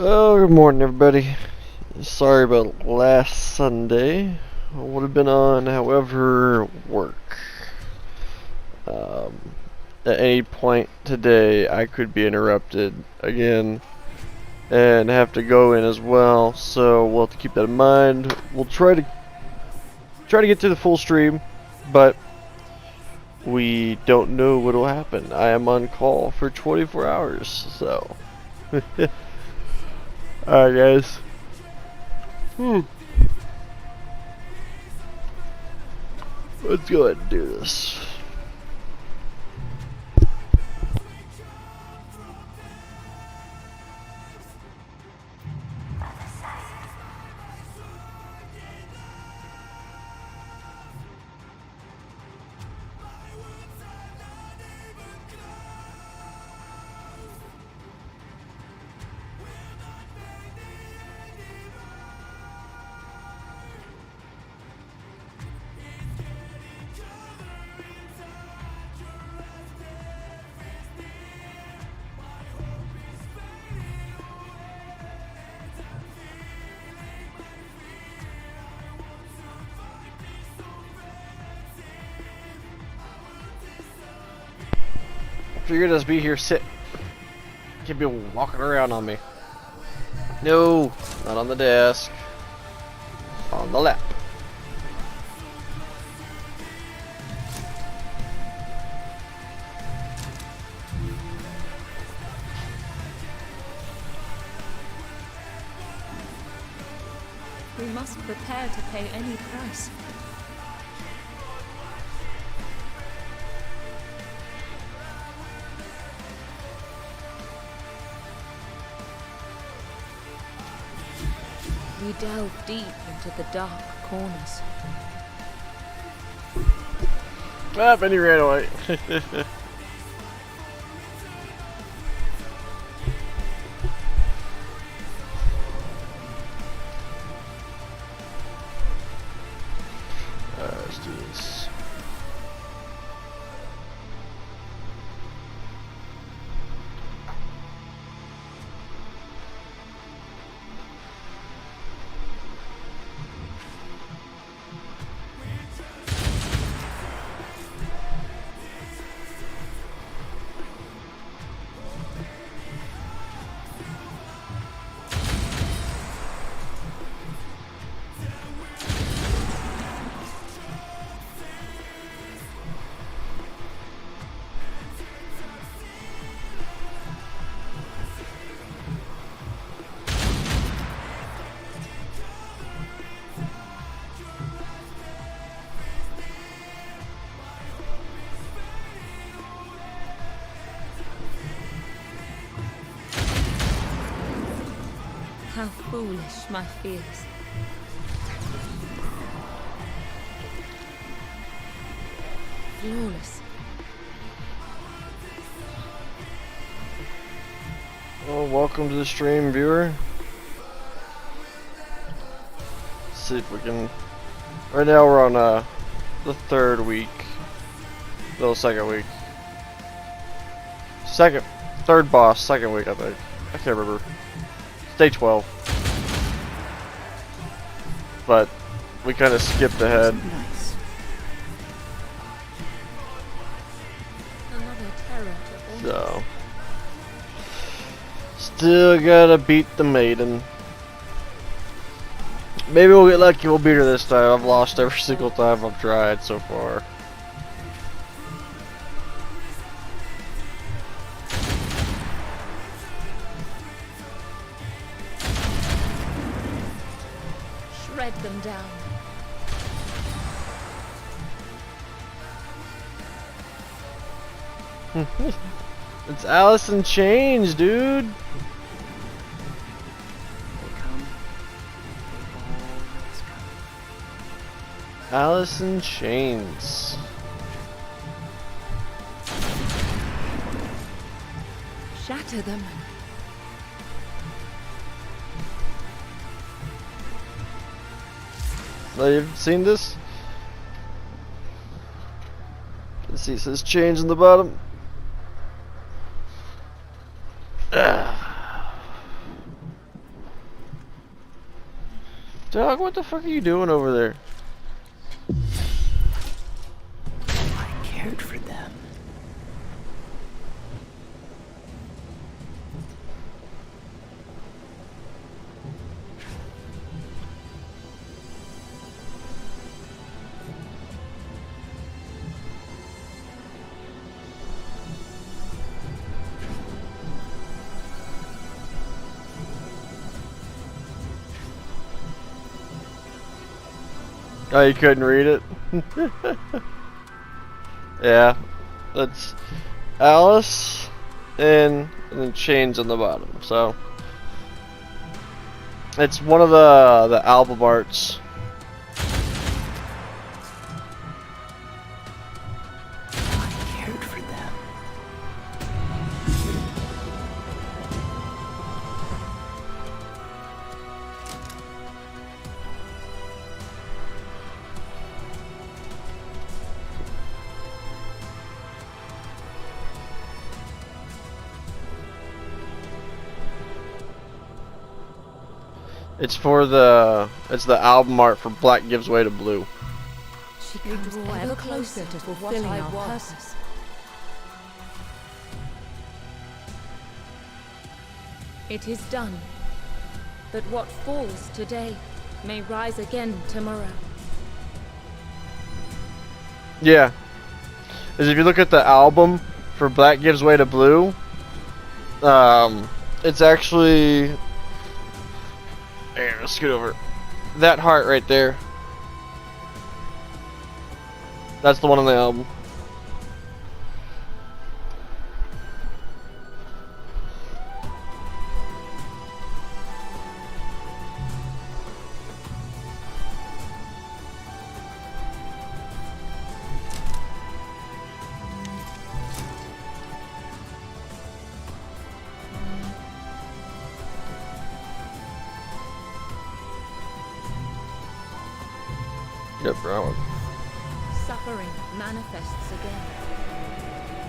Oh, good morning, everybody. Sorry about last Sunday. I would have been on, however, work. At any point today, I could be interrupted again and have to go in as well. So we'll have to keep that in mind. We'll try to get to the full stream, but we don't know what will happen. I am on call for 24 hours, so. Alright, guys. Let's go ahead and do this. Figured just be here, sit. Can't be walking around on me. No, not on the desk. On the lap. We must prepare to pay any price. We delve deep into the dark corners. Ah, Benny ran away. Let's do this. How foolish my fears. Flawless. Well, welcome to the stream, viewer. Let's see if we can. Right now we're on the third week. No, second week. Third boss, second week, I think. I can't remember. Day 12. But we kind of skipped ahead. Nice. Another terror to all. So. Still gotta beat the maiden. Maybe we'll get lucky, we'll beat her this time. I've lost every single time I've tried so far. Shred them down. It's Alice in Chains, dude. They come. They always come. Alice in Chains. Shatter them. Oh, you've seen this? Let's see, it says change in the bottom. Dog, what the fuck are you doing over there? I cared for them. Oh, you couldn't read it? Yeah. That's Alice and then chains on the bottom. So it's one of the album arts. I cared for them. It's the album art for Black Gives Way to Blue. She comes ever closer to fulfilling our purpose. It is done. But what falls today may rise again tomorrow. Yeah. Is if you look at the album for Black Gives Way to Blue, it's actually here, let's scoot over. That heart right there. That's the one on the album. Yep, wrong one. Suffering manifests again.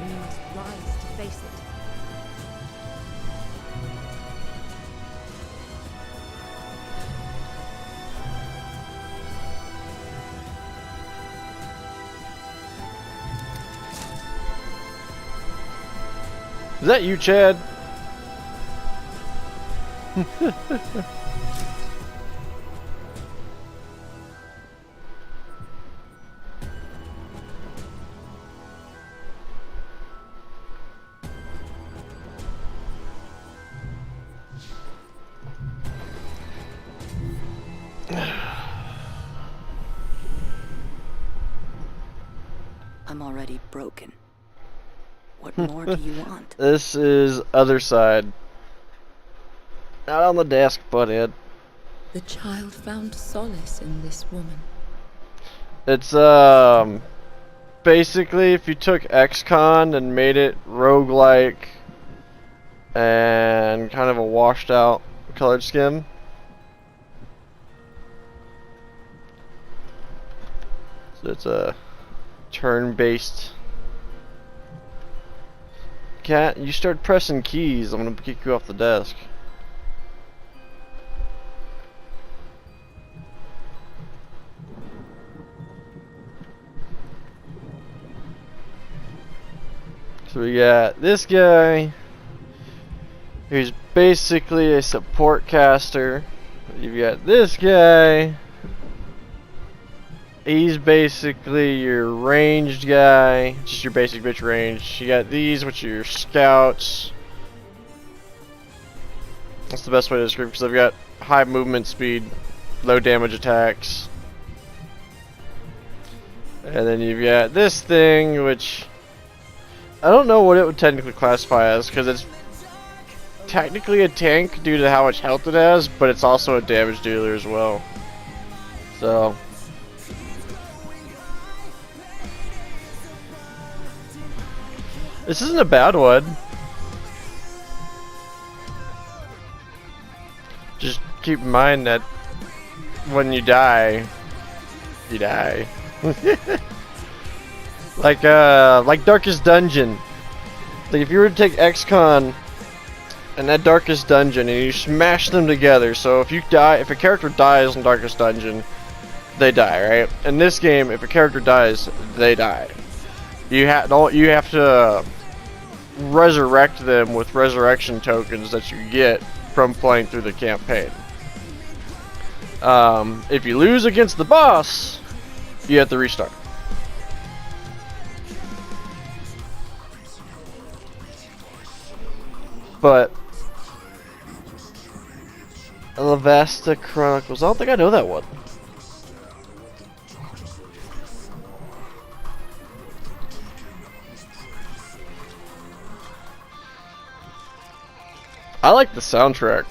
We must rise to face it. Is that you, Chad? I'm already broken. What more do you want? This is Othercide. Not on the desk, butthead. The child found solace in this woman. It's basically if you took XCon and made it roguelike and kind of a washed out colored scheme. So it's a turn-based. Cat, you start pressing keys, I'm gonna kick you off the desk. So we got this guy, who's basically a support caster. You've got this guy. He's basically your ranged guy, just your basic bitch range. You got these, which are your scouts. That's the best way to describe because they've got high movement speed, low damage attacks. And then you've got this thing, which I don't know what it would technically classify as, because it's technically a tank due to how much health it has, but it's also a damage dealer as well. So this isn't a bad one. Just keep in mind that when you die, you die. Like Darkest Dungeon. Like if you were to take XCon in that darkest dungeon, and you smash them together. So if you die, if a character dies in darkest dungeon, they die, right? In this game, if a character dies, they die. You have to resurrect them with resurrection tokens that you get from playing through the campaign. If you lose against the boss, you have to restart. But Lavasta Chronicles, I don't think I know that one. I like the soundtrack.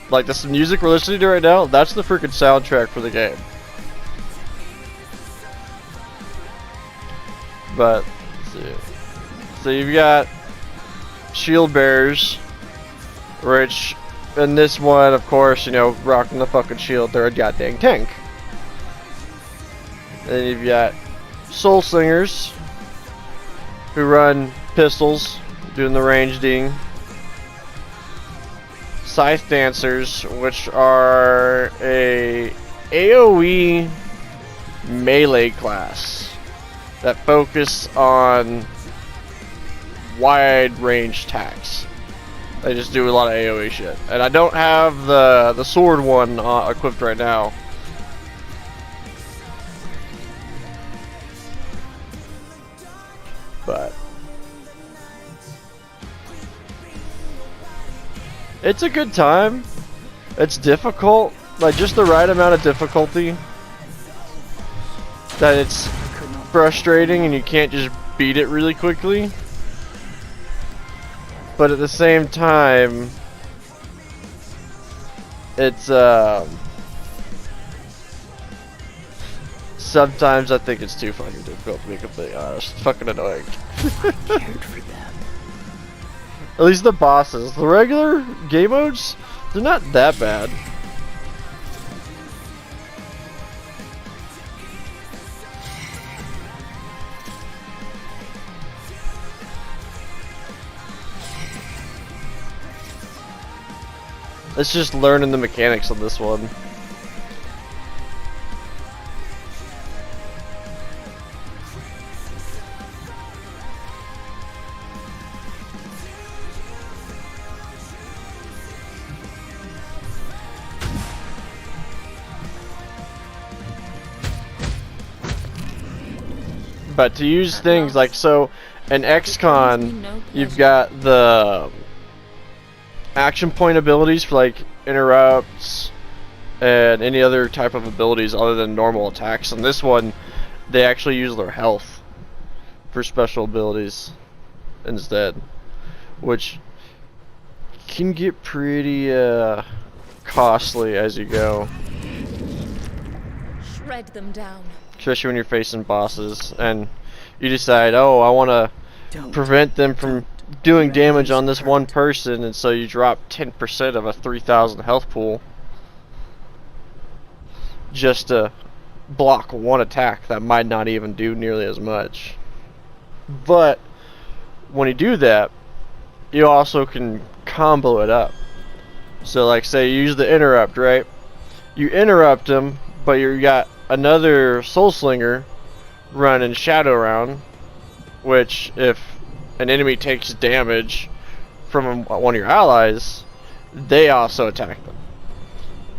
Like this music we're listening to right now, that's the freaking soundtrack for the game. But, let's see. So you've got shield bearers, which in this one, of course, you know, rocking the fucking shield, they're a goddamn tank. Then you've got soul slingers, who run pistols, doing the ranging. Scythe dancers, which are a AoE melee class that focus on wide range attacks. They just do a lot of AoE shit, and I don't have the sword one equipped right now. But it's a good time. It's difficult, like just the right amount of difficulty that it's frustrating and you can't just beat it really quickly. But at the same time, it's sometimes I think it's too fucking difficult to be completely honest. It's fucking annoying. Cared for them. At least the bosses. The regular game modes, they're not that bad. It's just learning the mechanics on this one. But to use things like, so in XCon, you've got the action point abilities for like interrupts and any other type of abilities other than normal attacks. In this one, they actually use their health for special abilities instead, which can get pretty costly as you go. Shred them down. Especially when you're facing bosses and you decide, oh, I want to prevent them from doing damage on this one person, and so you drop 10% of a 3,000 health pool just to block one attack that might not even do nearly as much. But when you do that, you also can combo it up. So like say you use the interrupt, right? You interrupt them, but you got another soul slinger running shadow round, which if an enemy takes damage from one of your allies, they also attack them.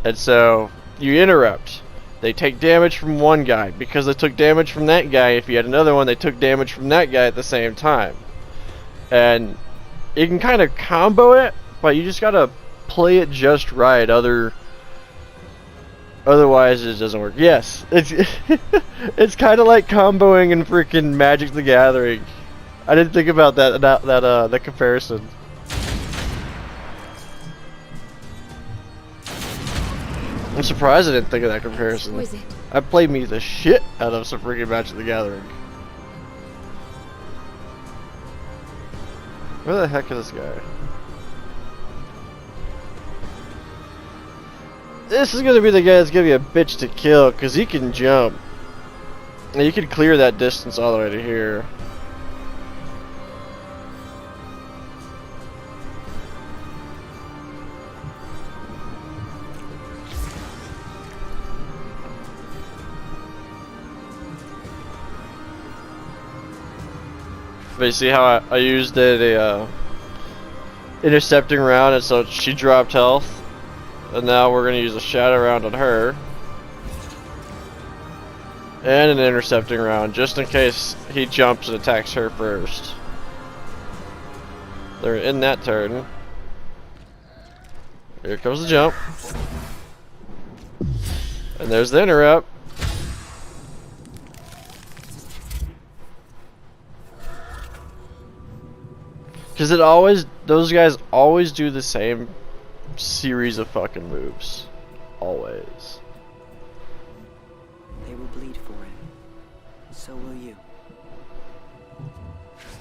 And so you interrupt. They take damage from one guy. Because they took damage from that guy, if you had another one, they took damage from that guy at the same time. And you can kind of combo it, but you just gotta play it just right. Otherwise, it doesn't work. Yes, it's it's kind of like comboing in freaking Magic the Gathering. I didn't think about that comparison. I'm surprised I didn't think of that comparison. Who is it? I played me the shit out of some freaking Magic the Gathering. Where the heck is this guy? This is gonna be the guy that's gonna be a bitch to kill, cause he can jump. And you can clear that distance all the way to here. But you see how I used a intercepting round, and so she dropped health, and now we're gonna use a shadow round on her, and an intercepting round just in case he jumps and attacks her first. They're in that turn. Here comes the jump, and there's the interrupt. Because those guys always do the same series of fucking moves. Always. They will bleed for it. So will you.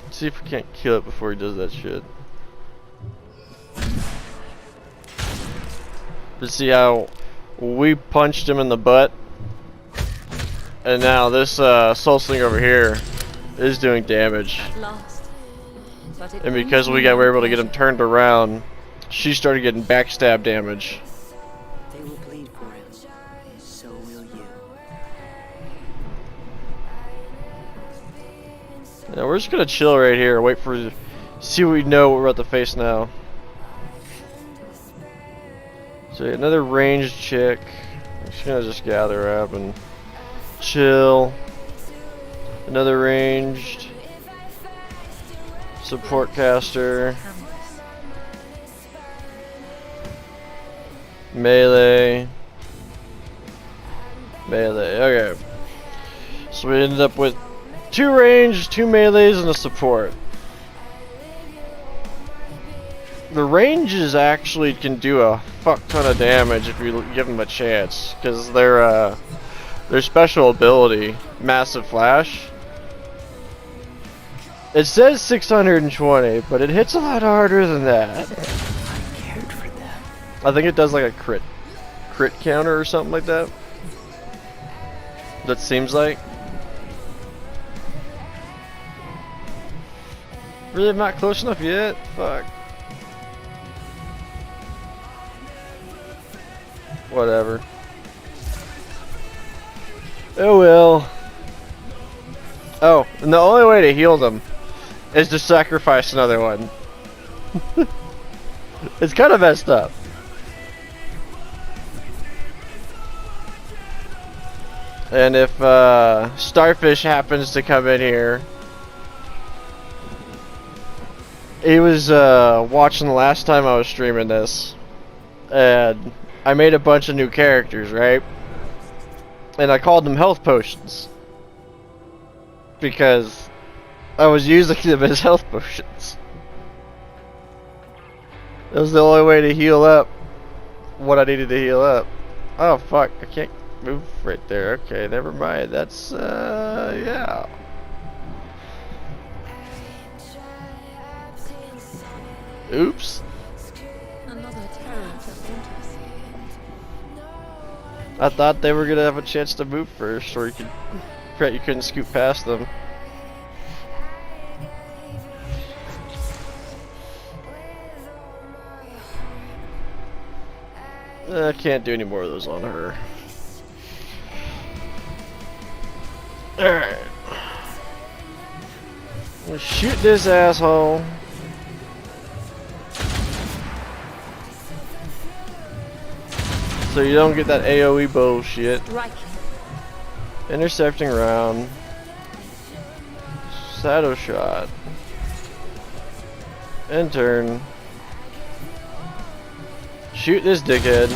Let's see if we can't kill it before he does that shit. But see how we punched him in the butt, and now this Soul Sling over here is doing damage. At last. But it And because we were able to get him turned around, she started getting backstab damage. They will bleed for it. So will you. Now we're just gonna chill right here, wait for, see what we know what we're about to face now. So another ranged chick. I'm just gonna just gather up and chill. Another ranged support caster. Melee. Okay. So we ended up with 2 ranged, 2 melees, and a support. The ranges actually can do a fuck ton of damage if you give them a chance, because their special ability, Massive Flash, it says 620, but it hits a lot harder than that. I cared for them. I think it does like a crit counter or something like that. That seems like. Really, I'm not close enough yet? Fuck. Whatever. Oh well. Oh, and the only way to heal them is to sacrifice another one. It's kind of messed up. And if Starfish happens to come in here, he was watching the last time I was streaming this, and I made a bunch of new characters, right? And I called them health potions because I was using them as health potions. That was the only way to heal up what I needed to heal up. Oh fuck, I can't move right there. Okay, never mind. That's yeah. Oops. Another terror to haunt us. I thought they were gonna have a chance to move first, or you couldn't scoot past them. I can't do any more of those on her. Alright. We'll shoot this asshole. So you don't get that AoE bullshit. Right. Intercepting round. Shadow shot. End turn. Shoot this dickhead.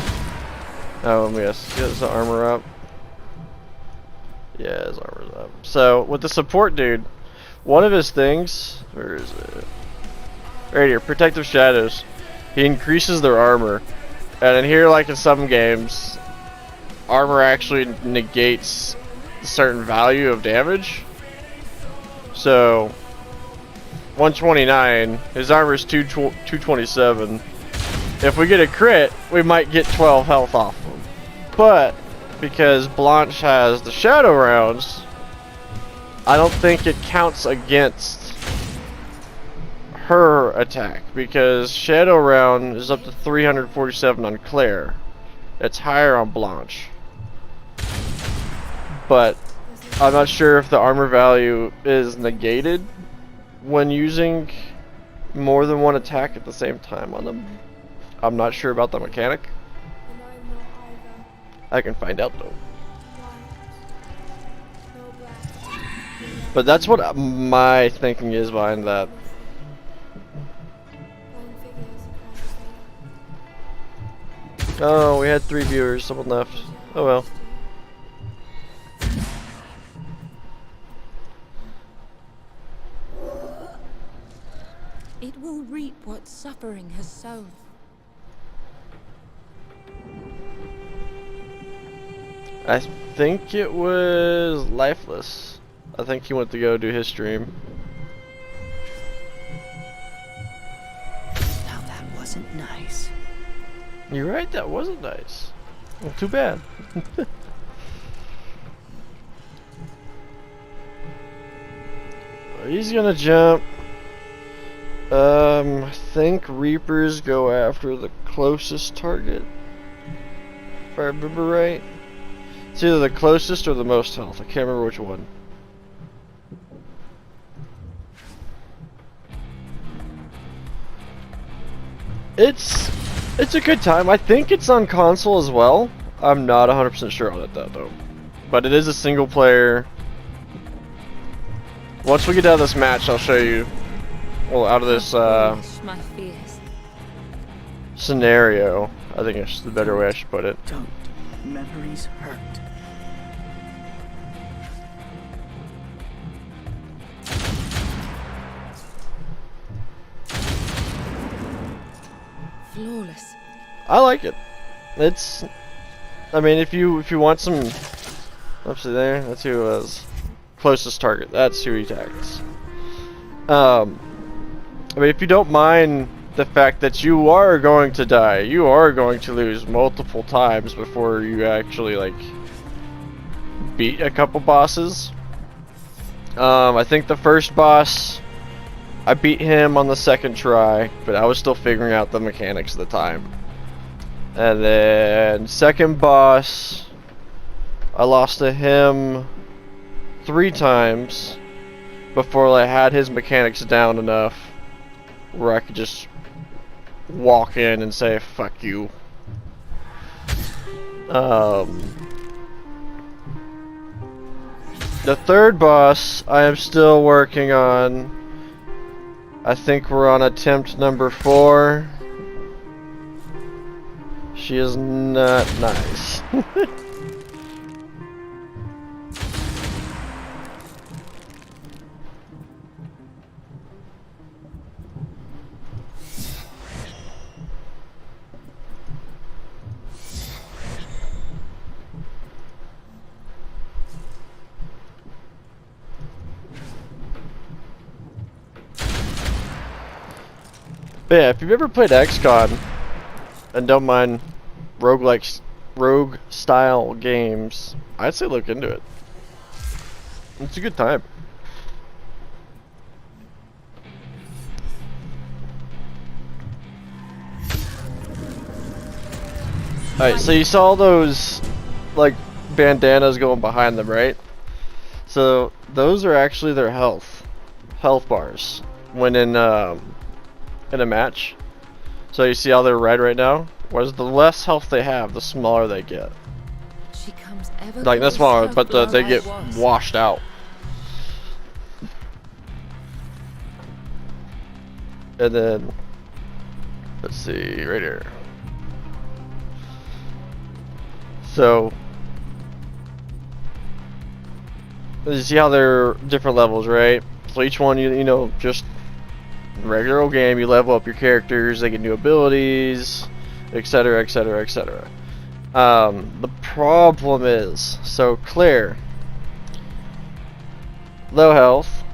Oh, yes. Get his armor up. Yeah, his armor's up. So, with the support dude, one of his things... Where is it? Right here. Protective Shadows. He increases their armor. And in here, like in some games, armor actually negates a certain value of damage. So, 129. His armor is 227. If we get a crit, we might get 12 health off him. But, because Blanche has the shadow rounds, I don't think it counts against her attack. Because shadow round is up to 347 on Claire. It's higher on Blanche. But, I'm not sure if the armor value is negated when using more than one attack at the same time on them. I'm not sure about the mechanic. And I'm not either. I can find out though. White. No black. But that's what my thinking is behind that. Playing figures kind of thing. Oh, we had 3 viewers, someone left. Oh well. It will reap what suffering has sown. I think it was Lifeless. I think he went to go do his stream. Now that wasn't nice. You're right, that wasn't nice. Well, too bad. He's gonna jump. I think Reapers go after the closest target. If I remember right. It's either the closest or the most health. I can't remember which one. It's a good time. I think it's on console as well. I'm not 100% sure on it though. But it is a single player. Once we get out of this match, I'll show you. Well, out of this My fears. scenario, I think it's the better way I should put it. Don't. Memories hurt. Flawless. I like it. It's, I mean, if you want some, up to there, that's who was closest target. That's who he targets. I mean, if you don't mind the fact that you are going to die, you are going to lose multiple times before you actually like beat a couple bosses. I think the first boss, I beat him on the second try, but I was still figuring out the mechanics at the time. And then second boss, I lost to him 3 times before I had his mechanics down enough where I could just walk in and say fuck you. The third boss I am still working on. I think we're on attempt number 4. She is not nice. But yeah, if you've ever played XCOM and don't mind rogue style games, I'd say look into it. It's a good time. Alright, so you saw those like bandanas going behind them, right? So those are actually their health bars when in a match. So you see how they're red right now? Whereas the less health they have, the smaller they get. She comes ever Like not smaller, but they get washed out. And then let's see, right here. So you see how they're different levels, right? So each one, you know, just regular old game, you level up your characters, they get new abilities, etc, etc, etc. The problem is, so Claire, low health.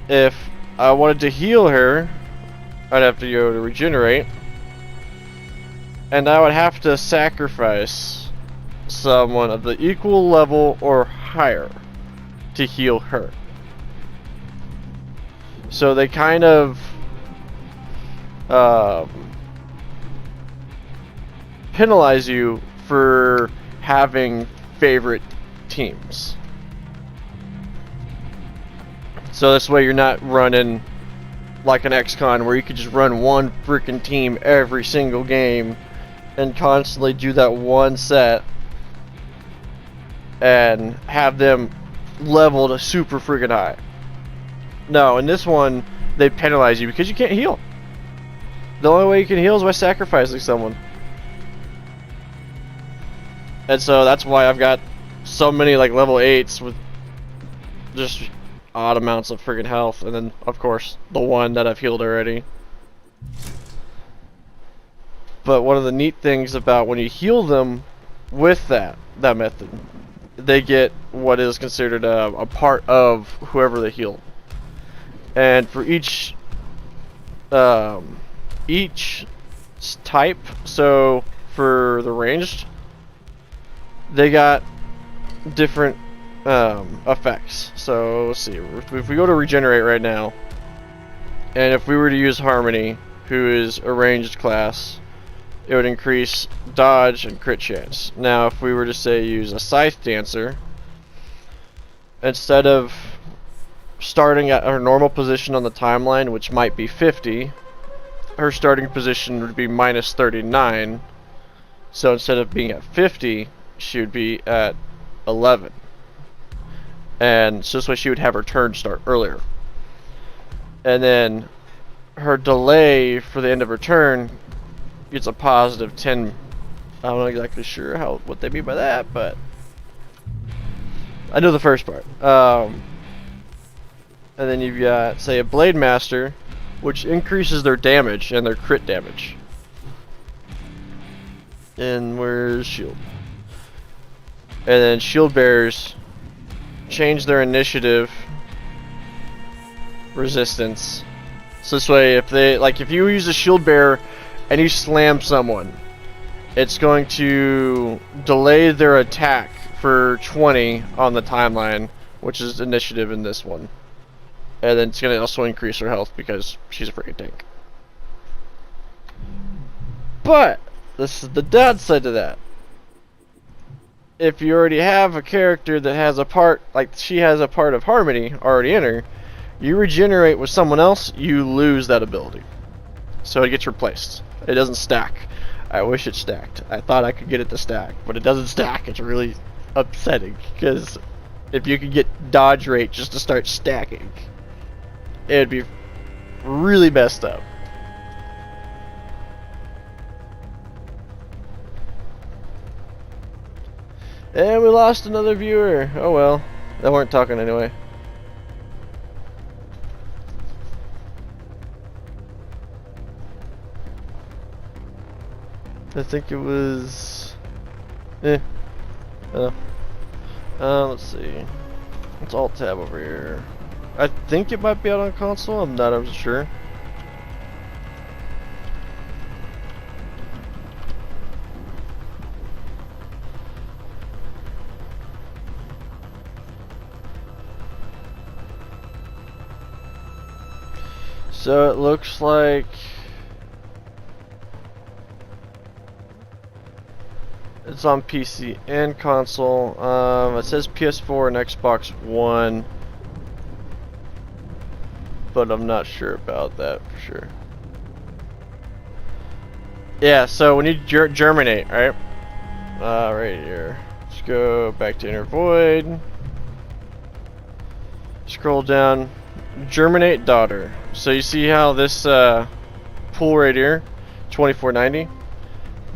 If I wanted to heal her, I'd have to go to regenerate, and I would have to sacrifice someone of the equal level or higher to heal her. So they kind of penalize you for having favorite teams. So this way you're not running like an XCon where you could just run one freaking team every single game and constantly do that one set and have them leveled to super freaking high. No, in this one, they penalize you because you can't heal. The only way you can heal is by sacrificing someone. And so that's why I've got so many like level 8s with just odd amounts of friggin' health, and then of course the one that I've healed already. But one of the neat things about when you heal them with that method, they get what is considered a part of whoever they heal. And for each type, so for the ranged, they got different effects. So let's see, if we go to regenerate right now, and if we were to use Harmony, who is a ranged class, it would increase dodge and crit chance. Now if we were to say use a Scythe Dancer, instead of starting at her normal position on the timeline, which might be 50, her starting position would be minus 39. So instead of being at 50, she would be at 11. And so this way she would have her turn start earlier. And then her delay for the end of her turn gets a positive 10. I'm not exactly sure what they mean by that, but I know the first part. And then you've got, say, a Blade Master, which increases their damage and their crit damage. And where's Shield? And then Shield Bearers change their initiative resistance. So this way, if you use a Shield Bearer and you slam someone, it's going to delay their attack for 20 on the timeline, which is initiative in this one. And then it's going to also increase her health because she's a freaking tank. But this is the downside to that. If you already have a character that has a part, like she has a part of Harmony already in her, you regenerate with someone else, you lose that ability. So it gets replaced. It doesn't stack. I wish it stacked. I thought I could get it to stack, but it doesn't stack. It's really upsetting, because if you could get dodge rate just to start stacking, it'd be really messed up. And we lost another viewer. Oh well. They weren't talking anyway. I think it was... let's see. Let's alt tab over here. I think it might be out on console. I'm not sure. So it looks like it's on PC and console. It says PS4 and Xbox One, but I'm not sure about that for sure. Yeah, so when you germinate, right? Right here. Let's go back to Inner Void. Scroll down. Germinate Daughter. So you see how this pool right here, 2490,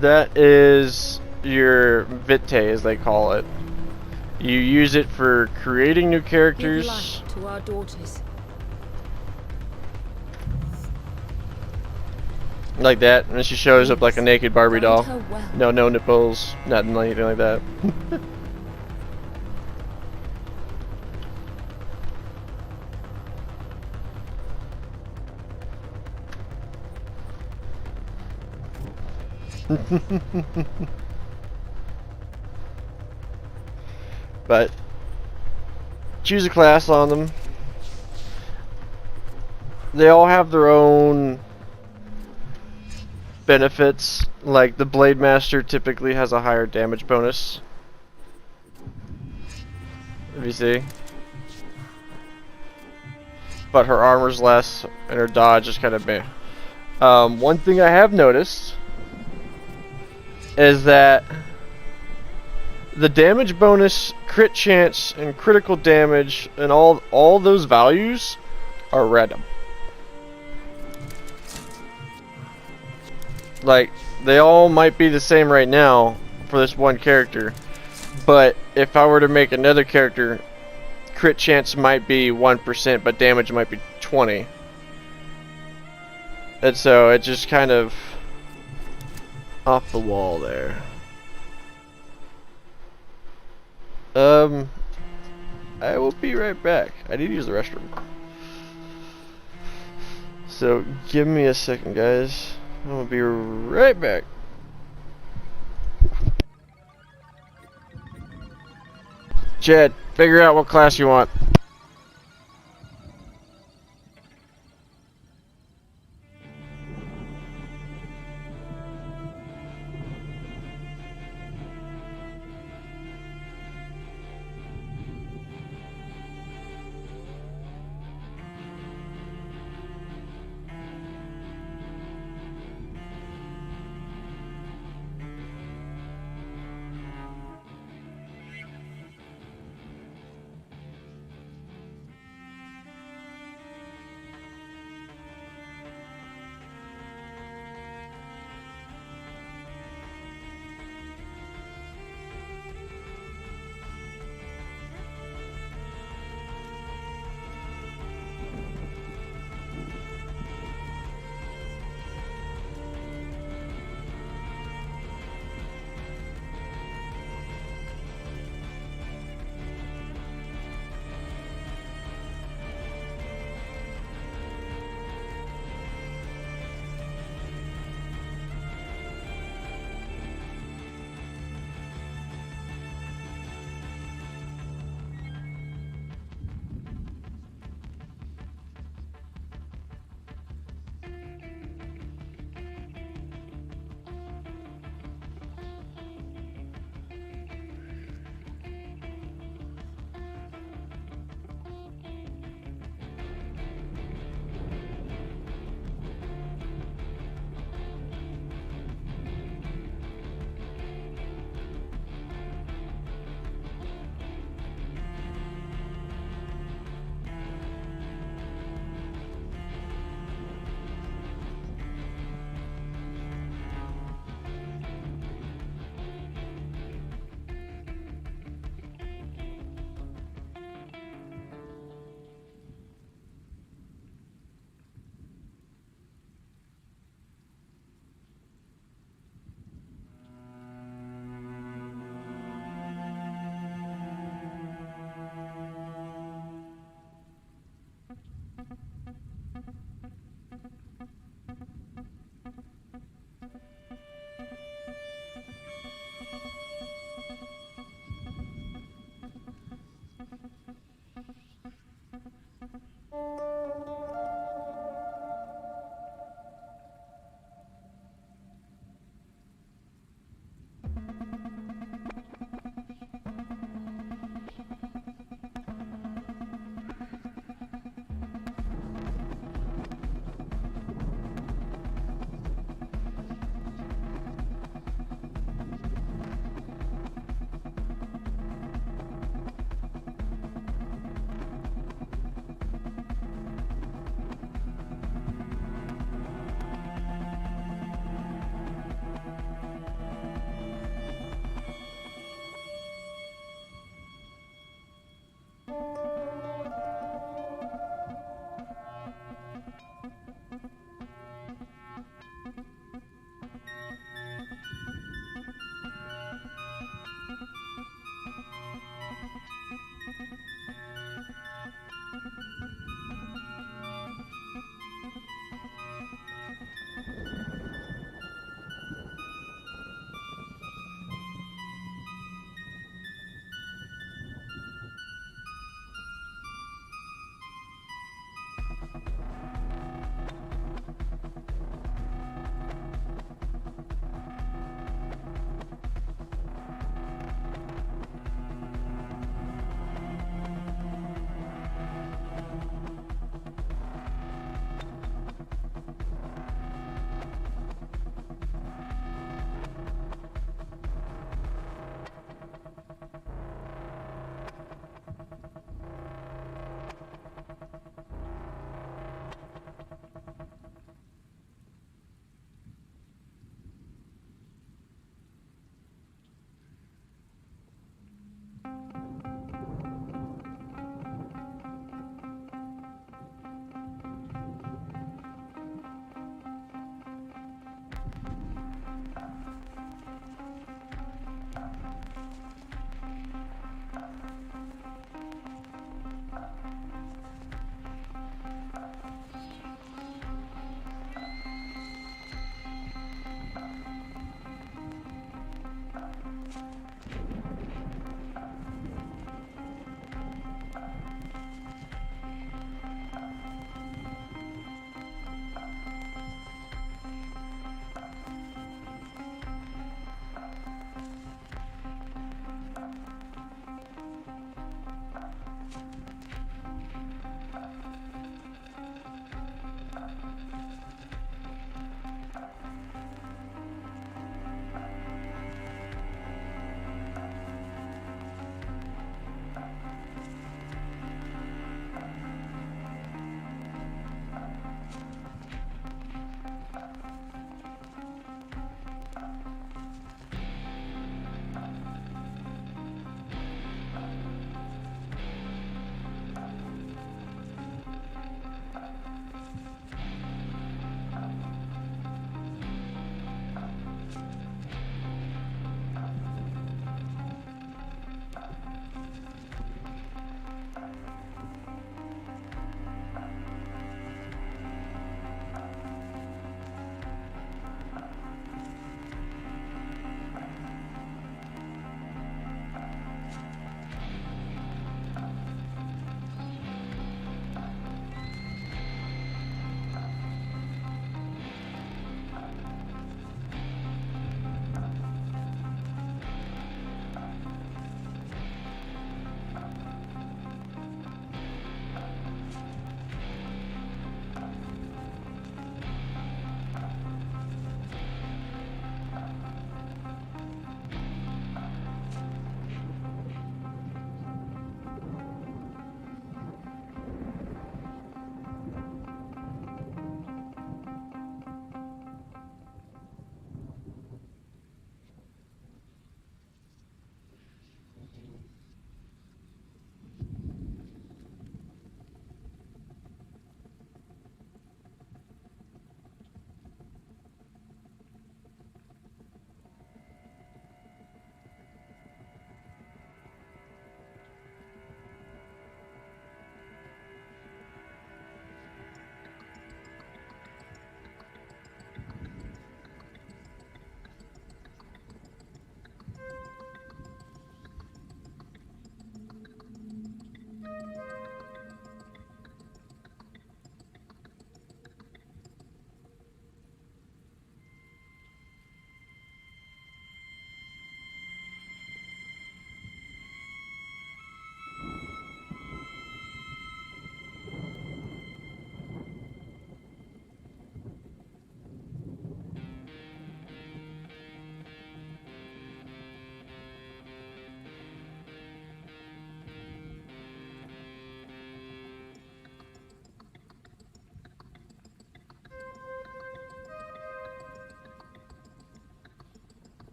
that is your vitae, as they call it. You use it for creating new characters. Give life to our daughters. Like that, and she shows up like a naked Barbie Guide doll. her well. No nipples, nothing like anything like that. But choose a class on them. They all have their own benefits. Like the Blade Master typically has a higher damage bonus. If you see. but her armor's less, and her dodge is kind of meh. One thing I have noticed is that the damage bonus, crit chance, and critical damage, and all those values are random. Like, they all might be the same right now for this one character, but if I were to make another character, crit chance might be 1%, but damage might be 20. And so it just kind of off the wall there. I will be right back. I need to use the restroom. So give me a second, guys. I'm gonna be right back. Chad, figure out what class you want.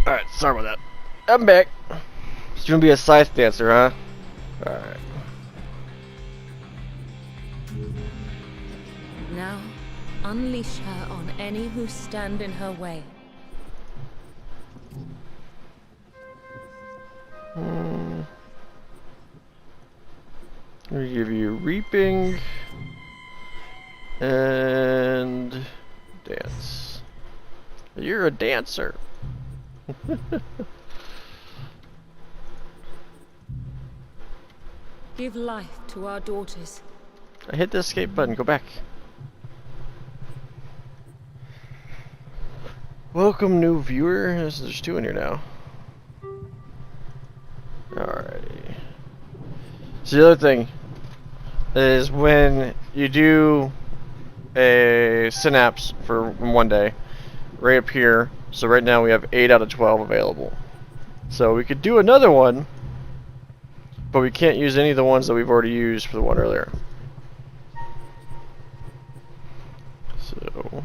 Alright, sorry about that. I'm back. So you're gonna be a scythe dancer, huh? Alright. Now, unleash her on any who stand in her way. I'm gonna give you reaping and dance. You're a dancer. Give life to our daughters. I hit the escape button. Go back. Welcome, new viewer. There's 2 in here now. Alrighty. So the other thing is when you do a synapse for one day, right up here. So right now we have 8 out of 12 available. So we could do another one, but we can't use any of the ones that we've already used for the one earlier. So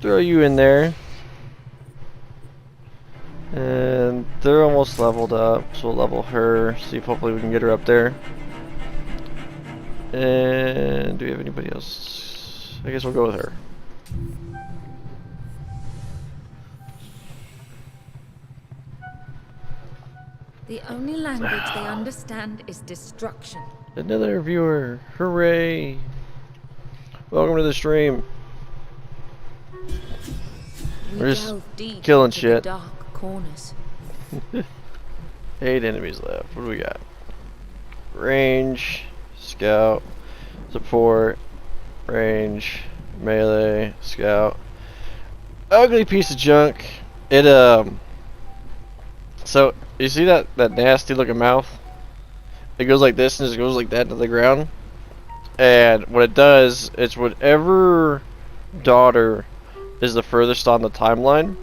throw you in there. And they're almost leveled up, so we'll level her, see if hopefully we can get her up there. And do we have anybody else? I guess we'll go with her. The only language they understand is destruction. Another viewer, hooray! Welcome to the stream. We We're just delve deep killing into shit. the dark corners. 8 enemies left. What do we got? Range, scout, support, range, melee, scout. Ugly piece of junk. It so you see that nasty looking mouth? It goes like this and just goes like that to the ground. And what it does, it's whatever daughter is the furthest on the timeline,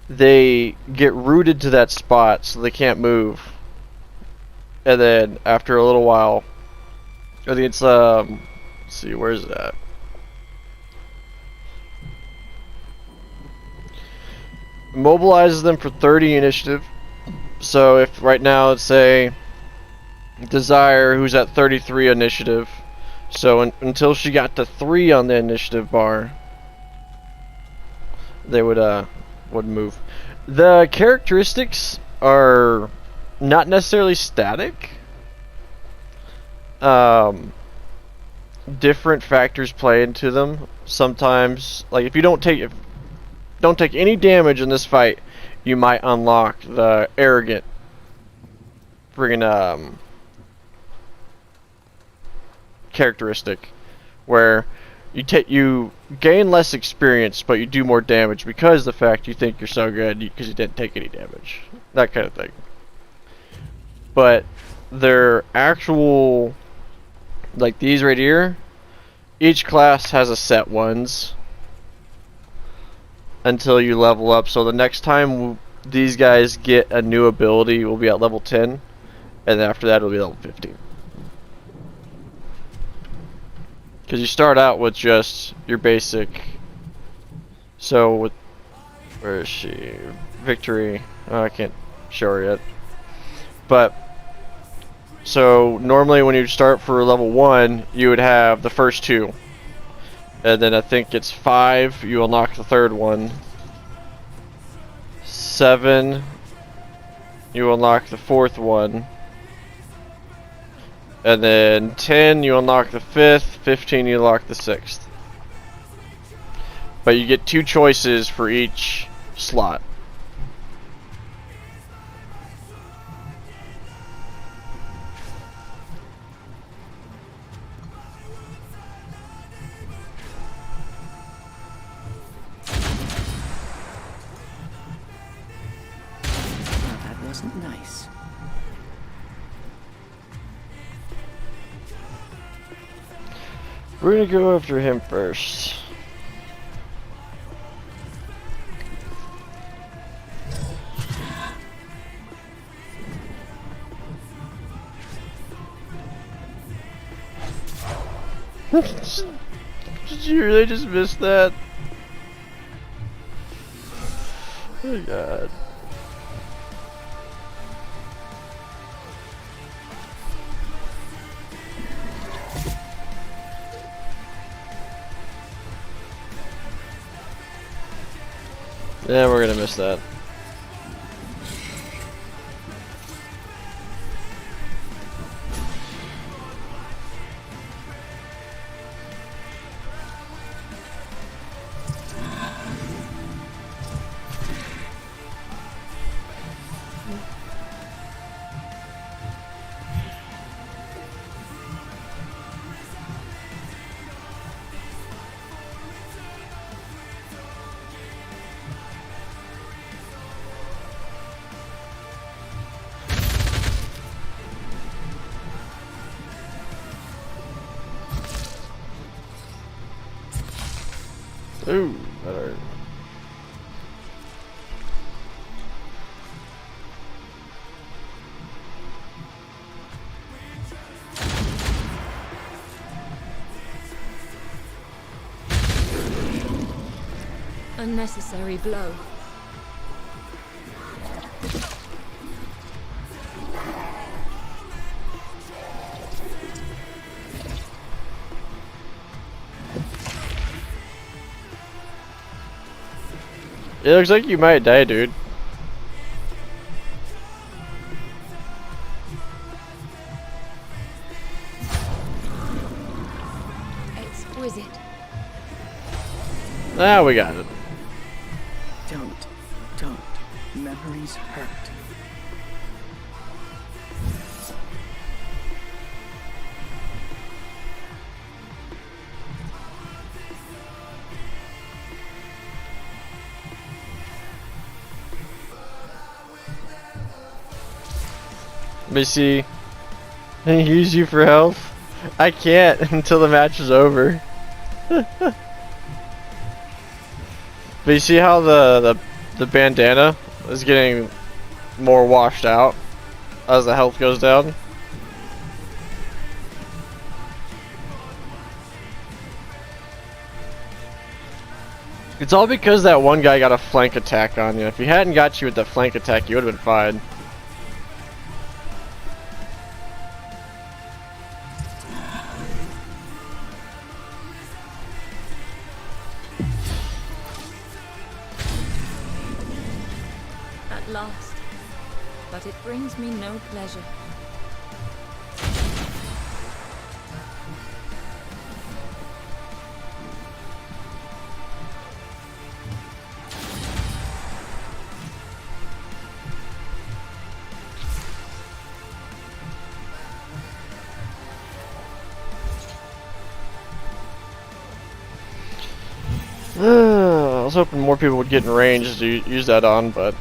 they get rooted to that spot so they can't move. And then after a little while, I think it's let's see, where's it at? Mobilizes them for 30 initiative. So if right now let's say Desire, who's at 33 initiative, so until she got to 3 on the initiative bar, they would move. The characteristics are not necessarily static. Different factors play into them. Sometimes, like if you don't take any damage in this fight, you might unlock the arrogant friggin' characteristic, where you gain less experience, but you do more damage because the fact you think you're so good because you didn't take any damage, that kind of thing. But their actual, like these right here, each class has a set ones until you level up. So the next time these guys get a new ability, we'll be at level 10, and after that it'll be level 15. Because you start out with just your basic. So with, where is she? Victory. Oh, I can't show her yet. But so normally when you start for level 1, you would have the first 2, and then I think it's 5 you unlock the third one. 7 you unlock the fourth one. And then 10 you unlock the 5th, 15 you unlock the 6th. But you get 2 choices for each slot. Now that wasn't nice. We're gonna go after him first. Did you really just miss that? Oh god. Yeah, we're gonna miss that. Ooh, that hurt. Unnecessary blow. It looks like you might die, dude. Exquisite. Ah, we got it. Don't. Memories hurt. Let me see. Can I use you for health? I can't until the match is over. But you see how the bandana is getting more washed out as the health goes down? It's all because that one guy got a flank attack on you. If he hadn't got you with the flank attack, you would have been fine. At last. But it brings me no pleasure. I was hoping more people would get in range to use that on, but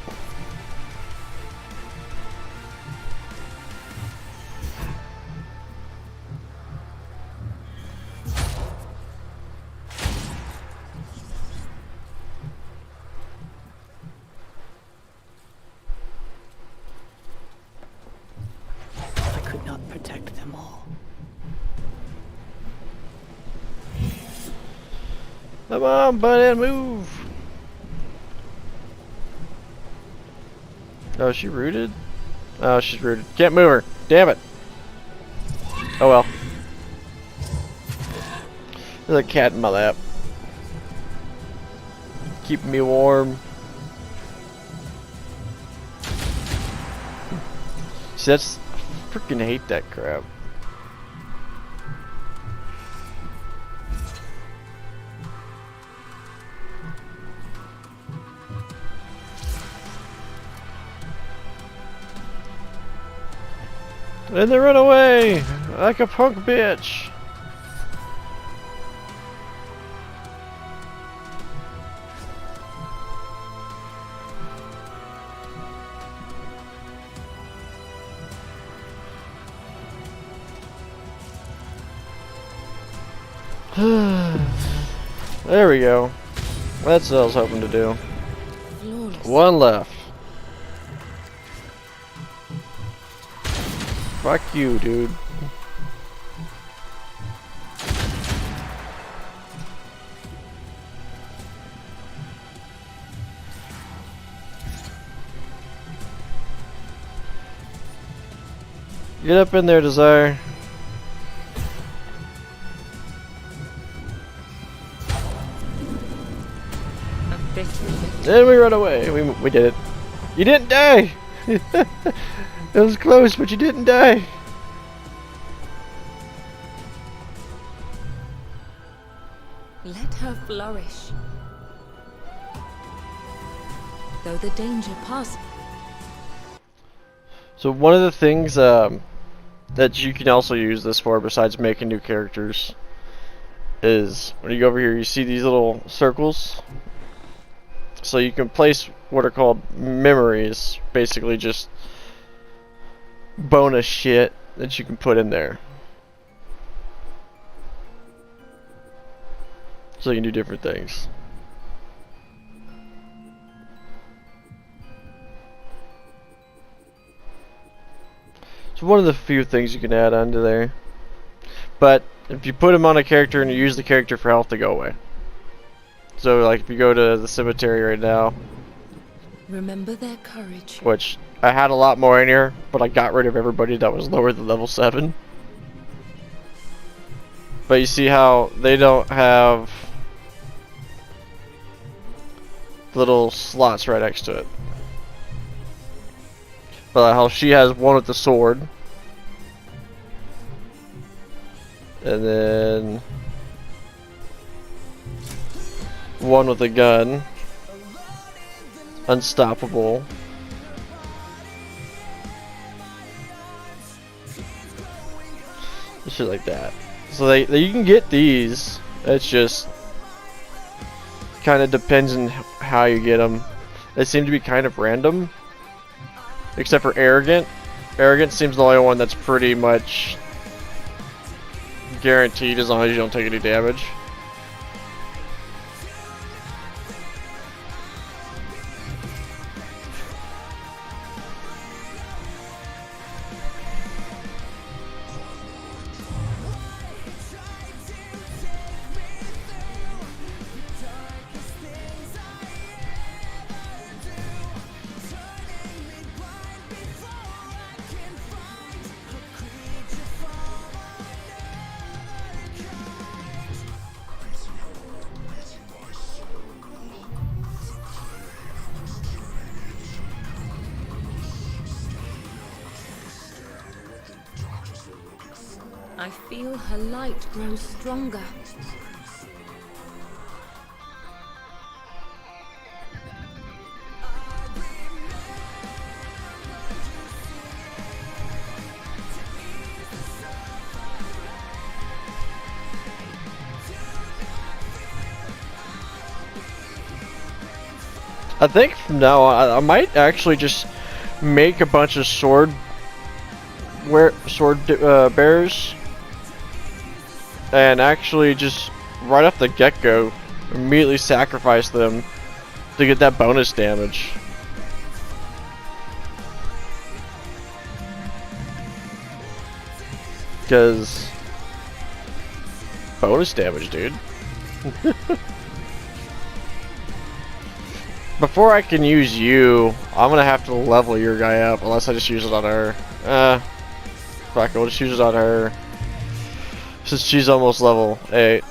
I could not protect them all. come on, buddy, move. Oh, is she rooted? Oh, she's rooted. Can't move her. Damn it. Oh well. There's a cat in my lap. Keeping me warm. See, that's... I freaking hate that crap. And they run away like a punk bitch. There we go. That's what I was hoping to do. Flawless. One left. Fuck you, dude. Get up in there, Desire. A bitter victory. And we run away. We did it. You didn't die! It was close, but you didn't die. Let her flourish. Though the danger passes. So one of the things that you can also use this for, besides making new characters, is when you go over here, you see these little circles. So you can place what are called memories, basically just bonus shit that you can put in there. So you can do different things. It's one of the few things you can add onto there. But if you put them on a character and you use the character for health, they go away. So like if you go to the cemetery right now, Remember their courage. which I had a lot more in here, but I got rid of everybody that was lower than level 7. But you see how they don't have little slots right next to it. But how she has one with the sword. And then one with a gun. Unstoppable. Shit like that. So you can get these. It's just kind of depends on how you get them. They seem to be kind of random. Except for Arrogant. Arrogant seems the only one that's pretty much guaranteed as long as you don't take any damage. I feel her light grow stronger. I think from now on, I might actually just make a bunch of sword bearers, and actually just right off the get-go immediately sacrifice them to get that bonus damage. Because bonus damage, dude. Before I can use you, I'm gonna have to level your guy up, unless I just use it on her. Fuck, I'll just use it on her. Since she's almost level 8.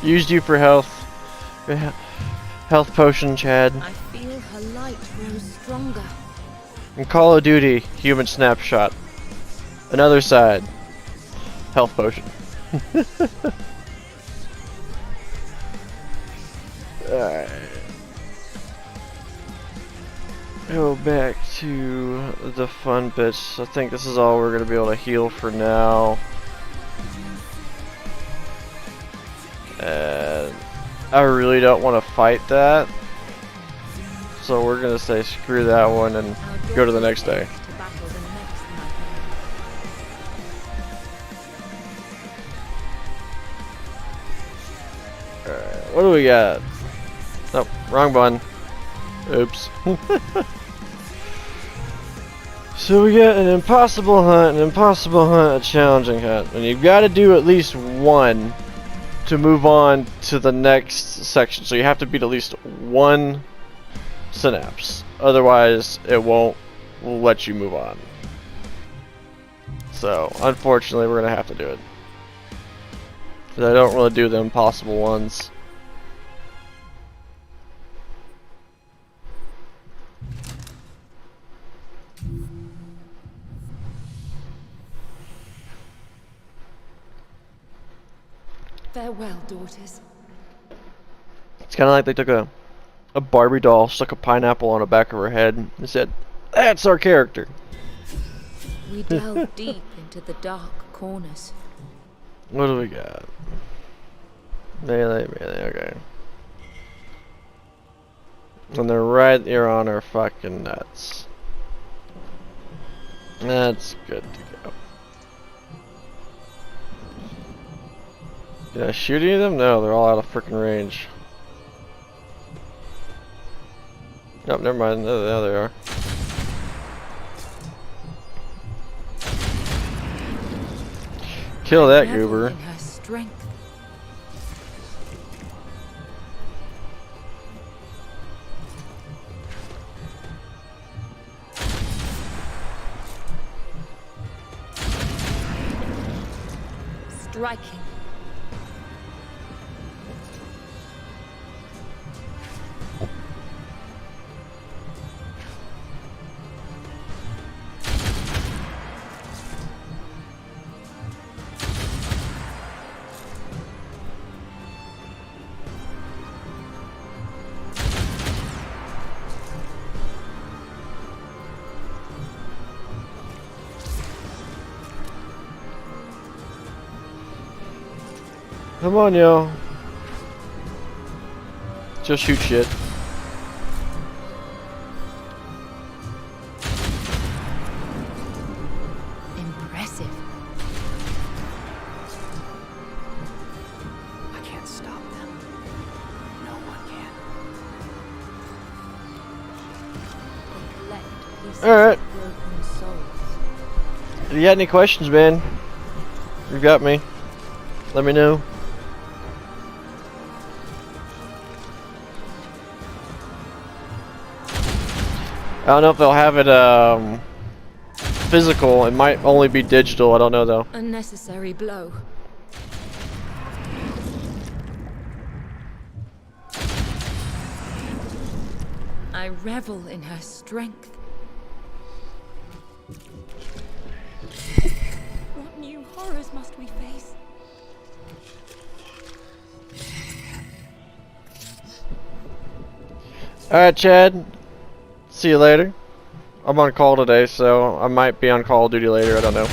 Used you for health. Health potion, Chad. I feel her light grow stronger. In Call of Duty, human snapshot. Another side. Health potion. Alright. Go back to the fun bits. I think this is all we're going to be able to heal for now. And I really don't want to fight that. So we're going to say screw that one and go to the next day. To battle the next nightmare. Alright, what do we got? Oh, wrong button. Oops. So we got an impossible hunt, a challenging hunt. And you've got to do at least one to move on to the next section. So you have to beat at least one synapse. Otherwise, it won't let you move on. So, unfortunately, we're going to have to do it. 'Cause I don't really do the impossible ones. Farewell, daughters. It's kind of like they took a Barbie doll, stuck a pineapple on the back of her head, and said, "That's our character." We delve deep into the dark corners. What do we got? Melee, okay. And they're right here on our fucking nuts. That's good to go. Did I shoot any of them? No, they're all out of freaking range. Nope, never mind. Oh, there they are. Kill that Revel goober. in her strength. Striking. Come on, yo. Just shoot shit. Impressive. I can't stop them. No one can. They collect pieces Alright. of broken souls. If you got any questions, man, you got me. Let me know. I don't know if they'll have it physical. It might only be digital. I don't know though. A necessary blow. I revel in her strength. What new horrors must we face? Alright, Chad. See you later. I'm on call today, so I might be on Call of Duty later. I don't know.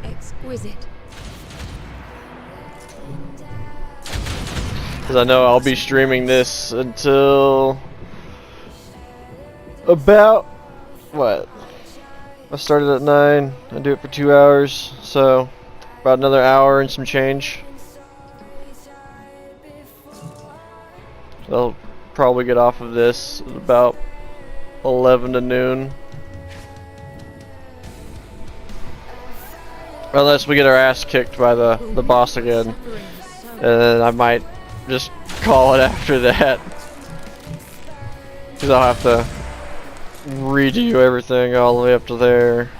Exquisite. Because I know I'll be streaming this until about, what? I started at 9. I do it for 2 hours, so about another hour and some change. I'll probably get off of this at about 11 to noon. Unless we get our ass kicked by the boss again. And then I might just call it after that. Because I'll have to redo everything all the way up to there.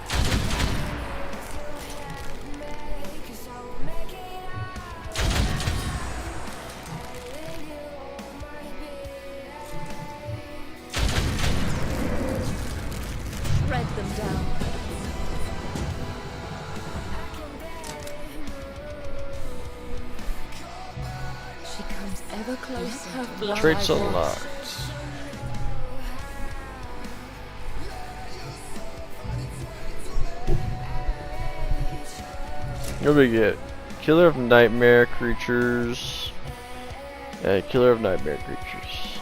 Shred them down. She comes ever closer. Traits unlocked. What do we get? Killer of nightmare creatures. Yeah, killer of nightmare creatures.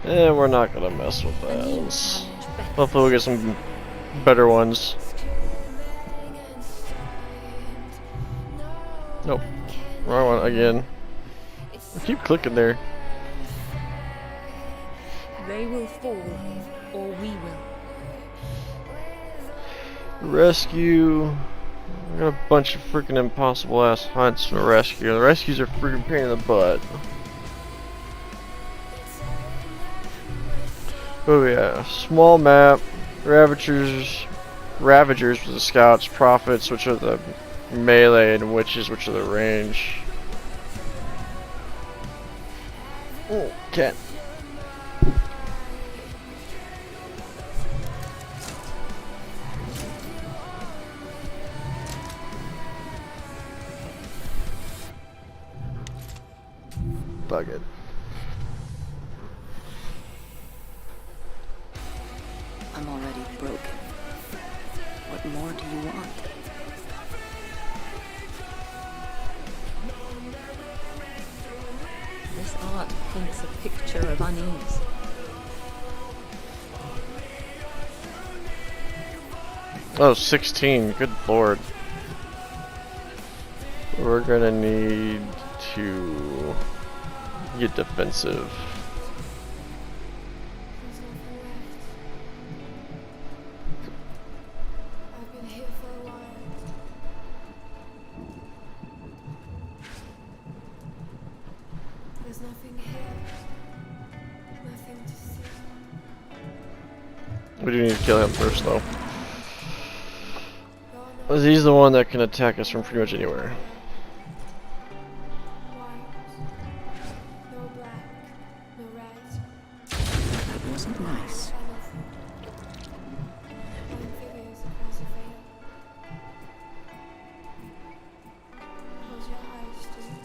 And we're not gonna mess with A new those. challenge beckons. Hopefully we'll get some better ones. Nope. Wrong one again. I keep clicking there. They will fall, or we will. Rescue. I got a bunch of freaking impossible ass hunts for rescue. The rescues are freaking pain in the butt. Oh yeah, small map. Ravagers for the scouts. Prophets, which are the melee, and witches, which are the range. Oh, cat. Bug it. I'm already broken. What more do you want? This art paints a picture of unease. Oh, 16. Good lord. We're gonna need to get defensive. There's nothing left. I've been here for a while. There's nothing here. Nothing to see. We do need to kill him first, though. Gone He's the one that can attack us from pretty much anywhere. white. No black. No red. That wasn't nice. Anything. Flying figures across the veil. Close your eyes, dude.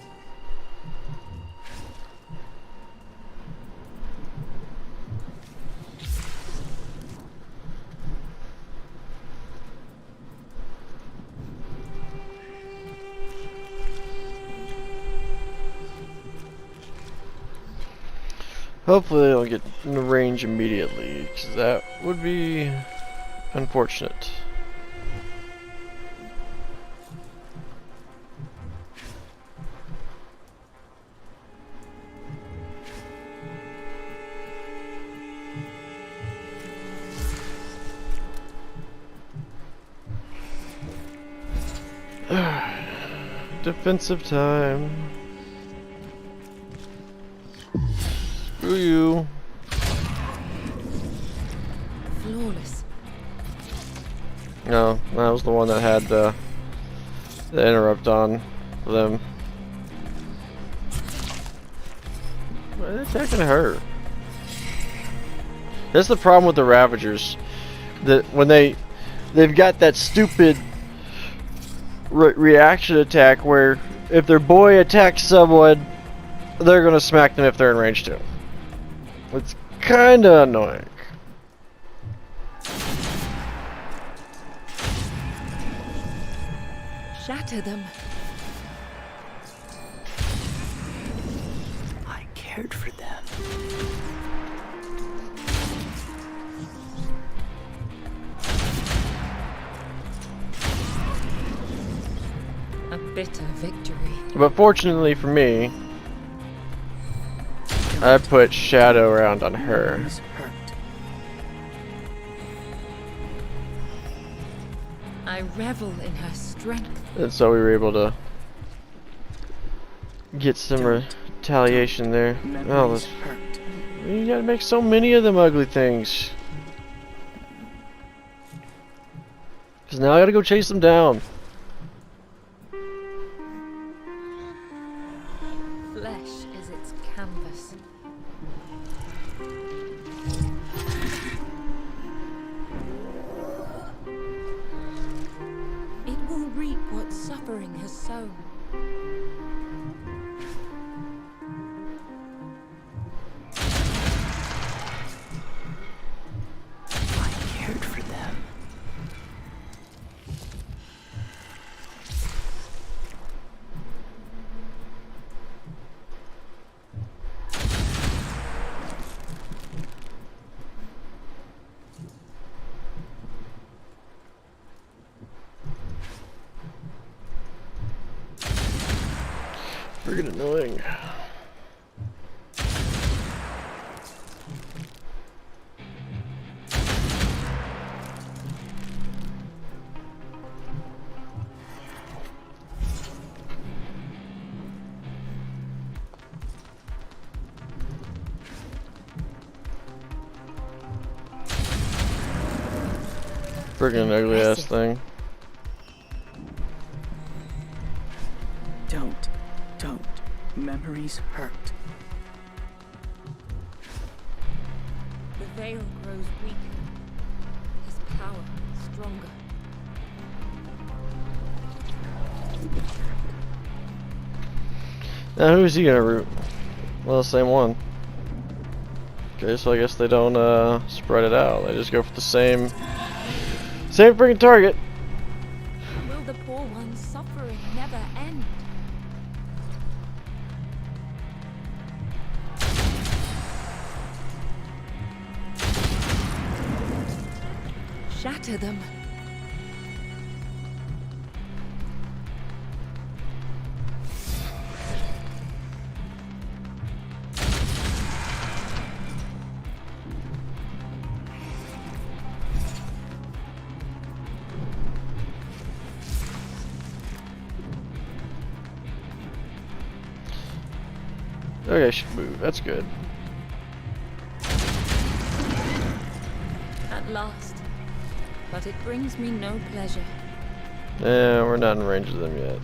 Hopefully they'll get in range immediately, because that would be unfortunate. Defensive time. Screw you. Flawless. No, that was the one that had the interrupt on them. Why are they attacking her? That's the problem with the Ravagers. That when they've got that stupid reaction attack where if their boy attacks someone, they're gonna smack them if they're in range too. It's kinda annoying. Shatter them. I cared for them. A bitter victory. But fortunately for me, I put Shadow around on her. He's hurt. I revel in her strength. And so we were able to get some retaliation there. Oh, Memories this, hurt. you gotta make so many of them ugly things. Cause now I gotta go chase them down. Flesh is its canvas. It will reap what suffering has sown. I cared for them. Friggin' annoying. Friggin' ugly ass thing. Don't. Memories hurt. The veil grows weaker, his power stronger. Now who is he gonna root? Well, the same one. Okay, so I guess they don't spread it out. They just go for the same freaking target. Will the poor one's suffering never end? Shatter them. Okay, I should move. That's good. At last. But it brings me no pleasure. Yeah, we're not in range of them yet.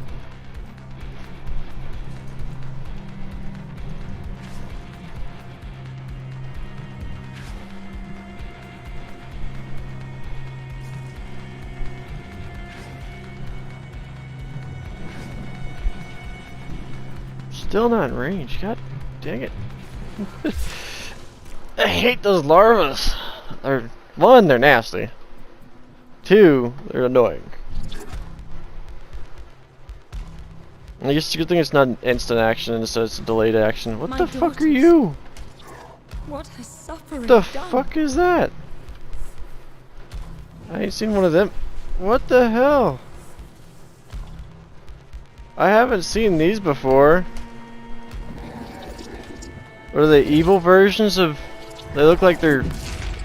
Still not in range. God dang it. I hate those larvas. One, they're nasty. Two, they're annoying. I guess it's a good thing it's not an instant action instead it's a delayed action. What My the fuck are daughters. you? What has suffering What the done? fuck is that? I ain't seen one of them. What the hell? I haven't seen these before. What are they, evil versions of... They look like they're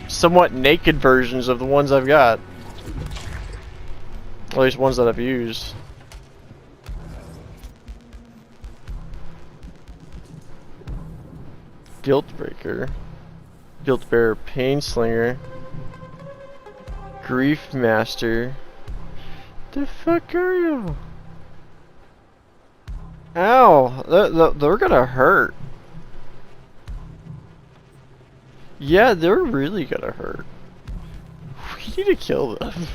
somewhat naked versions of the ones I've got. At least ones that I've used. Guiltbreaker. Guiltbearer, Painslinger. Grief Master. The fuck are you? Ow! They're gonna hurt. Yeah, they're really gonna hurt. We need to kill them.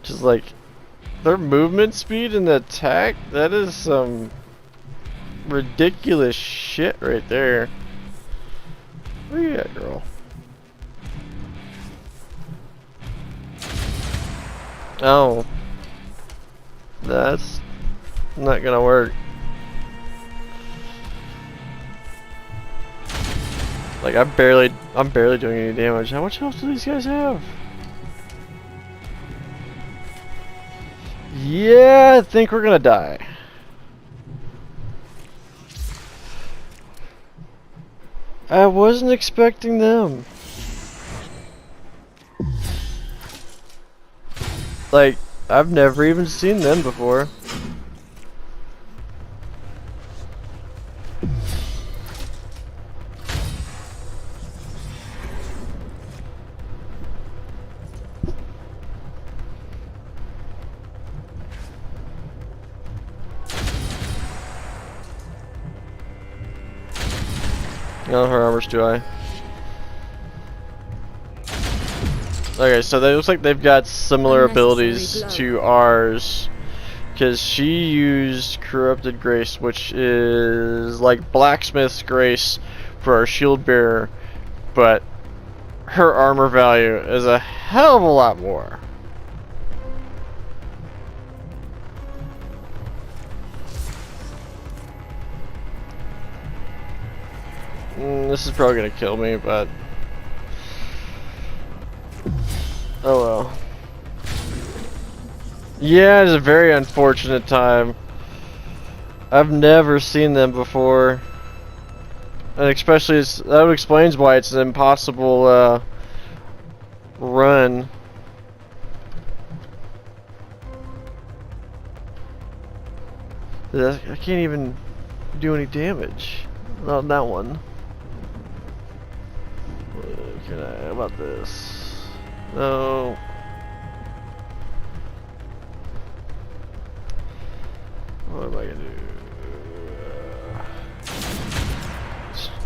Just like their movement speed and the attack, that is some ridiculous shit right there. Where you at, girl? Oh. That's not gonna work. Like I'm barely doing any damage. How much health do these guys have? Yeah, I think we're gonna die. I wasn't expecting them. Like, I've never even seen them before. No, her armor's too high. Okay, so it looks like they've got similar abilities to ours. Because she used Corrupted Grace, which is like Blacksmith's Grace for our shield bearer. But her armor value is a hell of a lot more. This is probably gonna kill me, but oh well. Yeah, it's a very unfortunate time. I've never seen them before. And especially, that explains why it's an impossible run. I can't even do any damage. Not on that one. How about this? No. What am I gonna do?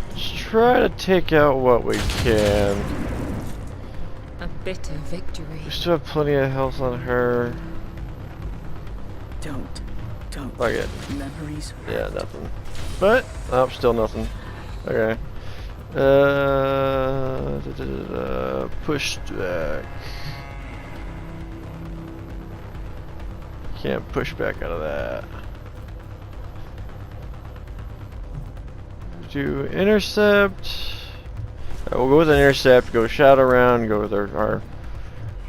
Let's try to take out what we can. A bitter victory. We still have plenty of health on her. Don't. Fuck it. Memories. Yeah, nothing. But, oh, still nothing. Okay. Push back. Can't push back out of that. Do intercept. We'll go with an intercept, go shadow round, go with our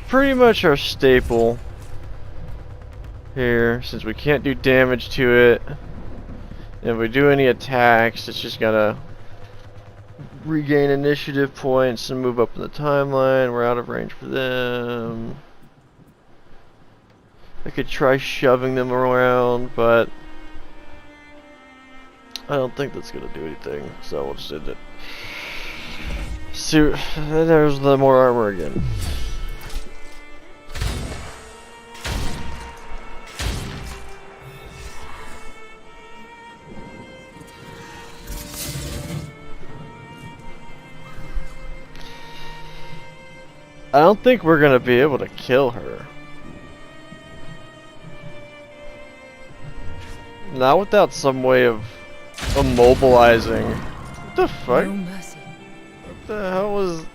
pretty much our staple here, since we can't do damage to it. And if we do any attacks, it's just gonna regain initiative points and move up in the timeline. We're out of range for them. I could try shoving them around, but I don't think that's gonna do anything, so we'll just end it. See, there's the more armor again. I don't think we're gonna be able to kill her. Not without some way of immobilizing. What the fuck? No mercy. What the hell was...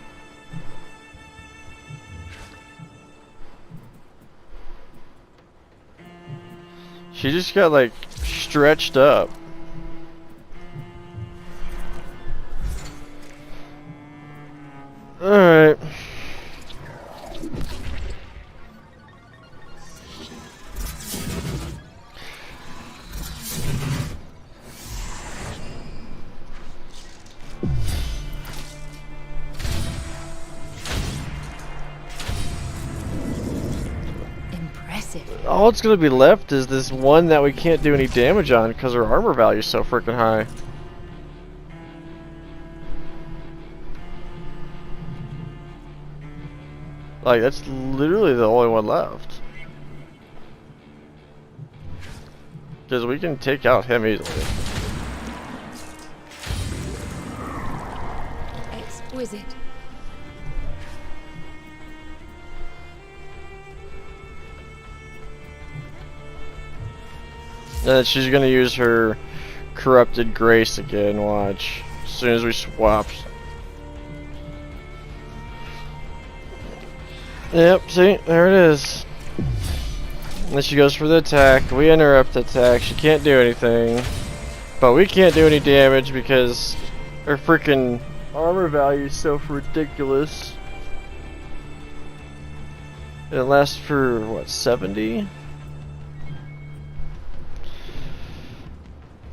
She just got like stretched up. Alright. Impressive. All it's gonna be left is this one that we can't do any damage on because her armor value is so freaking high. Like, that's literally the only one left. Because we can take out him easily. Exquisite. And she's gonna use her corrupted grace again, watch. As soon as we swap. Yep, see, there it is. And then she goes for the attack. We interrupt the attack. She can't do anything. But we can't do any damage because her freaking armor value is so ridiculous. And it lasts for, what, 70?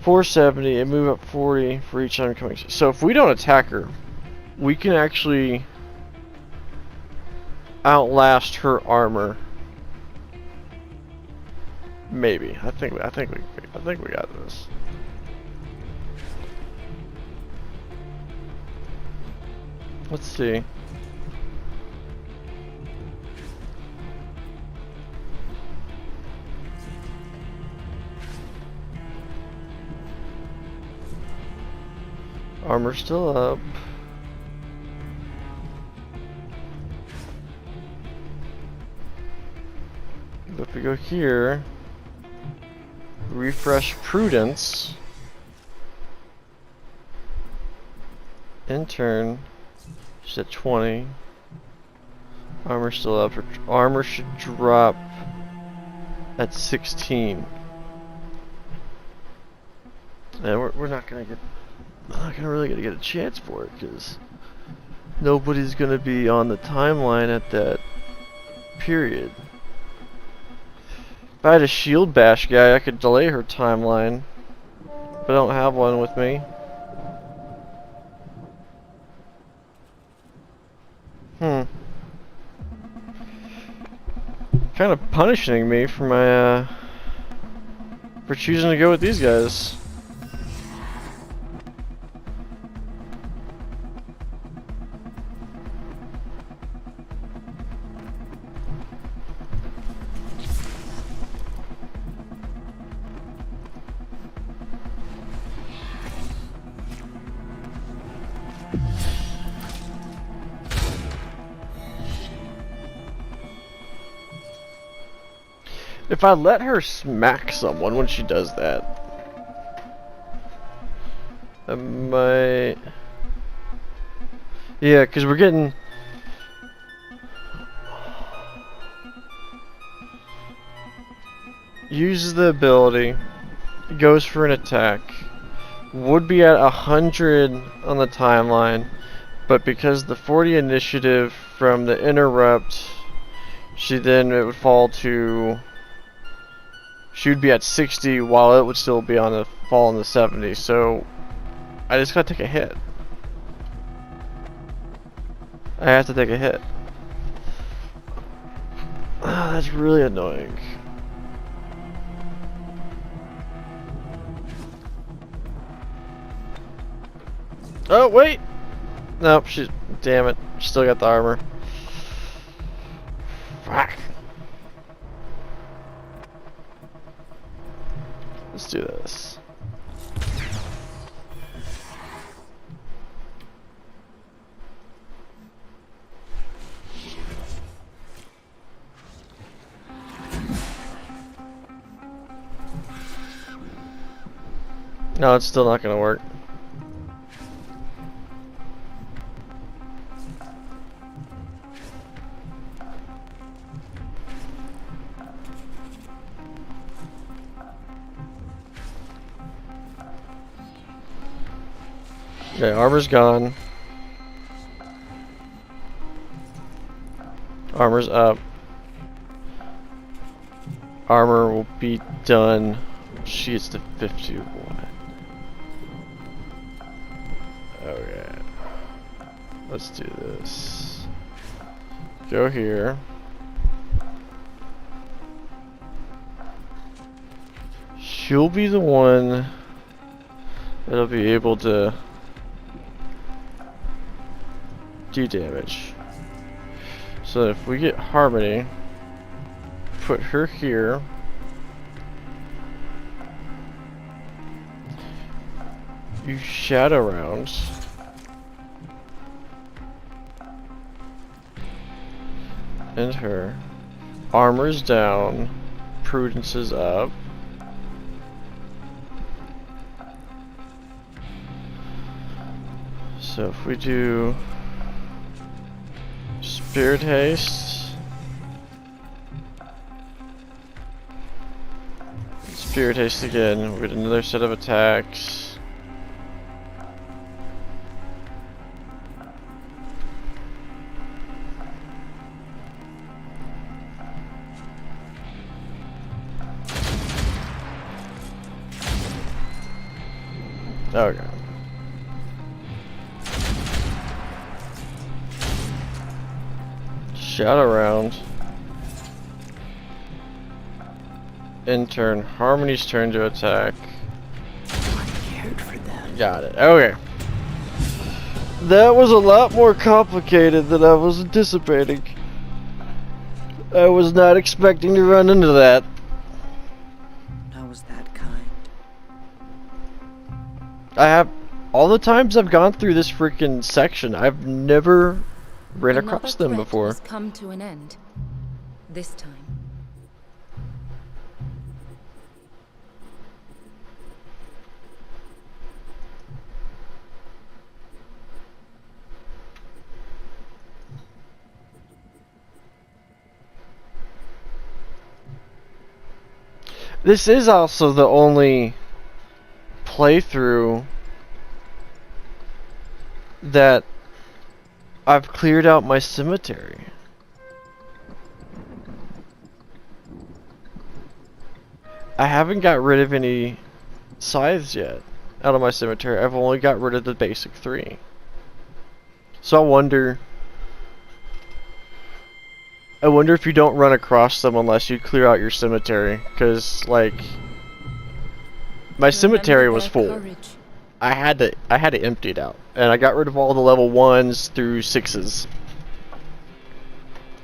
470 and move up 40 for each oncoming. So if we don't attack her, we can actually outlast her armor. Maybe. I think we got this. Let's see. Armor still up. If we go here, refresh prudence, intern, she's at 20. Armor still up. Her armor should drop at 16. And we're not gonna get. I'm not gonna really get a chance for it because nobody's gonna be on the timeline at that period. I had a shield bash guy, I could delay her timeline. But I don't have one with me. Kind of punishing me for my, for choosing to go with these guys. If I let her smack someone when she does that, I might... Yeah, because we're getting... Uses the ability, goes for an attack, would be at 100 on the timeline, but because the 40 initiative from the interrupt, it would fall to... She would be at 60 while it would still be on the fall in the 70. So I just gotta take a hit. I have to take a hit. Ah, that's really annoying. Oh wait! Nope, she's... Damn it. She still got the armor. Fuck. Let's do this. No, it's still not gonna work. Okay, armor's gone. Armor's up. Armor will be done. She gets to 51. Okay. Let's do this. Go here. She'll be the one that'll be able to do damage. So if we get Harmony, put her here. You shadow rounds. And her. Armor's down. Prudence is up. So if we do Spirit Haste, Spirit Haste again, we get another set of attacks. Okay. Shadow round. In turn. Harmony's turn to attack. I cared for them. Got it. Okay. That was a lot more complicated than I was anticipating. I was not expecting to run into that. How was that kind? I have... All the times I've gone through this freaking section, I've never ran across them Another threat before. has come to an end. This time. This is also the only playthrough that I've cleared out my cemetery. I haven't got rid of any scythes yet out of my cemetery. I've only got rid of the basic 3. So I wonder if you don't run across them unless you clear out your cemetery, because like my cemetery was full. Courage. I had to empty it out, and I got rid of all the level 1s through 6s,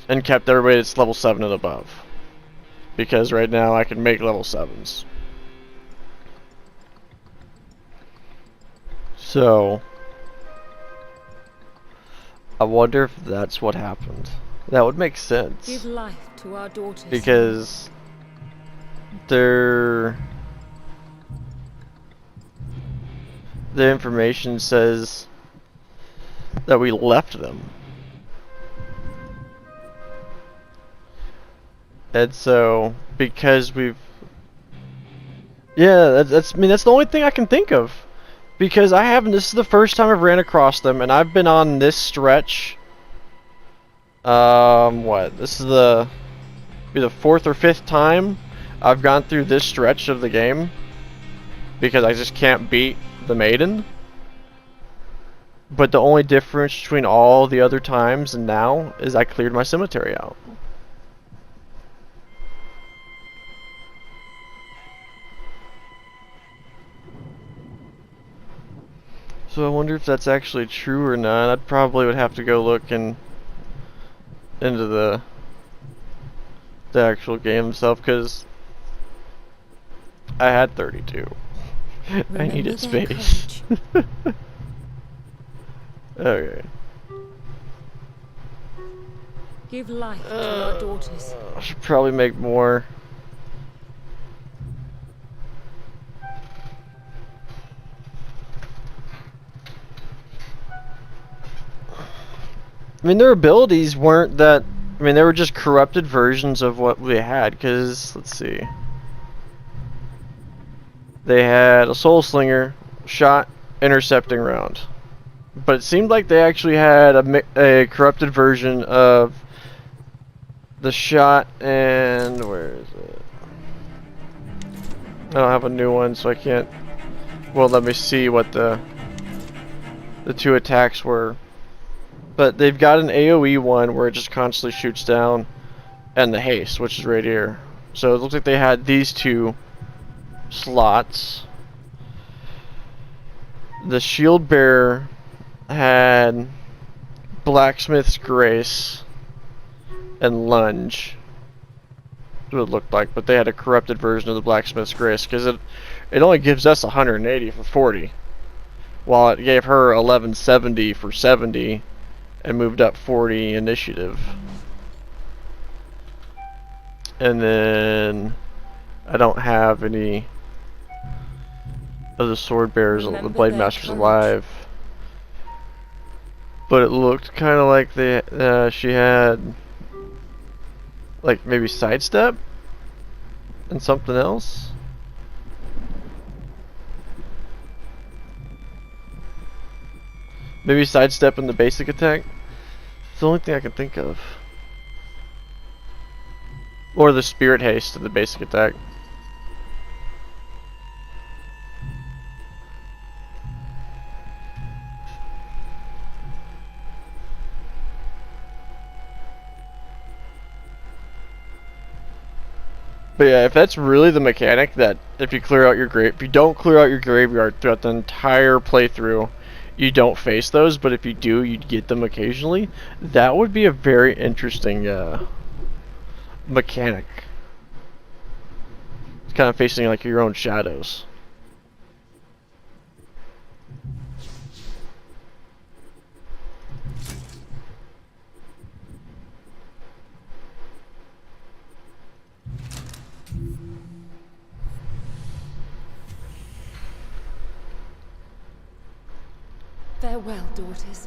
and kept everybody that's level 7 and above, because right now I can make level 7s. So I wonder if that's what happened. That would make sense. Give life to our daughters. Because the information says that we left them. And so, because we've... Yeah, that's I mean, that's the only thing I can think of. Because I haven't... This is the first time I've ran across them, and I've been on this stretch... what? This is be the 4th or 5th time I've gone through this stretch of the game. Because I just can't beat the maiden. But the only difference between all the other times and now is I cleared my cemetery out. So I wonder if that's actually true or not. I probably would have to go look into the actual game itself, because I had 32. I needed space. Okay. Give life to our daughters. I should probably make more. I mean, their abilities weren't that... I mean, they were just corrupted versions of what we had, because, let's see. They had a Soul Slinger, shot, intercepting round. But it seemed like they actually had a corrupted version of the shot and... Where is it? I don't have a new one, so I can't... Well, let me see what the 2 attacks were. But they've got an AoE one where it just constantly shoots down, and the haste, which is right here. So it looks like they had these 2 slots. The shield bearer had Blacksmith's Grace and Lunge. That's what it looked like, but they had a corrupted version of the Blacksmith's Grace, because it only gives us 180 for 40, while it gave her 1170 for 70. And moved up 40 initiative. And then I don't have any of the sword bearers, the blade masters alive. But it looked kind of like she had like maybe sidestep and something else. Maybe sidestep in the basic attack. It's the only thing I can think of. Or the spirit haste in the basic attack. But yeah, if that's really the mechanic, that if you don't clear out your graveyard throughout the entire playthrough, you don't face those, but if you do, you get them occasionally. That would be a very interesting mechanic. It's kind of facing like your own shadows. Farewell, daughters.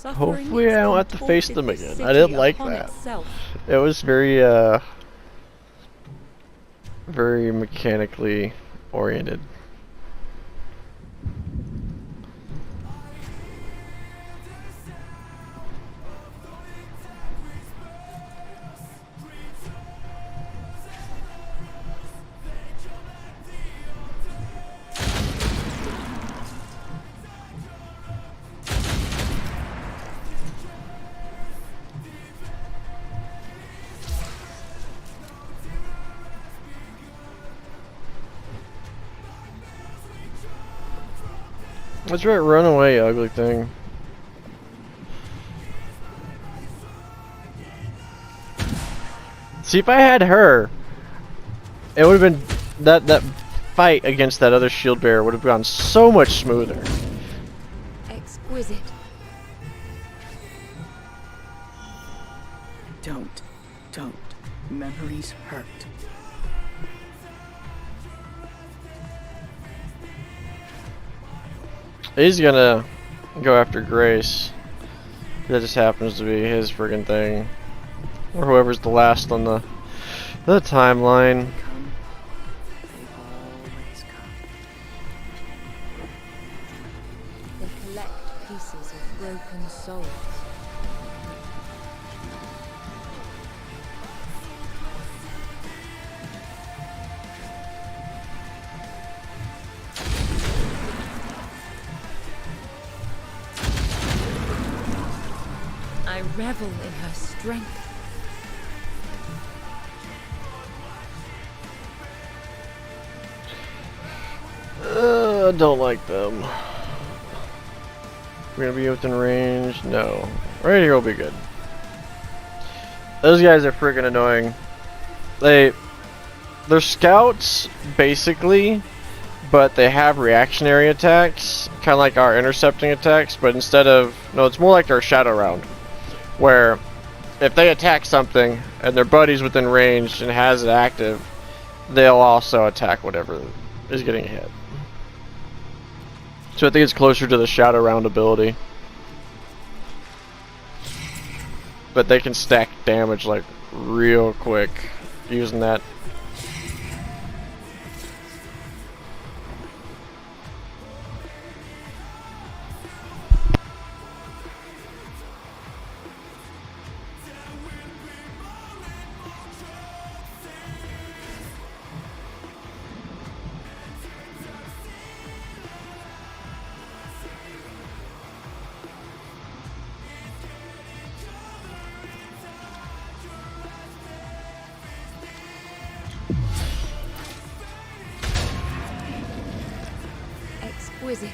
Hopefully I don't have to face them again. I didn't like that. It was very very mechanically oriented. That's right, run away, ugly thing. See, if I had her, it would have been that fight against that other shield bearer would have gone so much smoother. Exquisite. Don't. Memories hurt. He's gonna go after Grace. That just happens to be his friggin' thing. Or whoever's the last on the timeline. Come. They always come. They collect pieces of broken souls. I revel in her strength. I don't like them. We're gonna be within range? No. Right here will be good. Those guys are freaking annoying. They're scouts, basically, but they have reactionary attacks, kind of like our intercepting attacks, but instead of... No, it's more like our shadow round, where if they attack something and their buddy's within range and has it active, they'll also attack whatever is getting hit. So I think it's closer to the shadow round ability. But they can stack damage like real quick using that. Exquisite.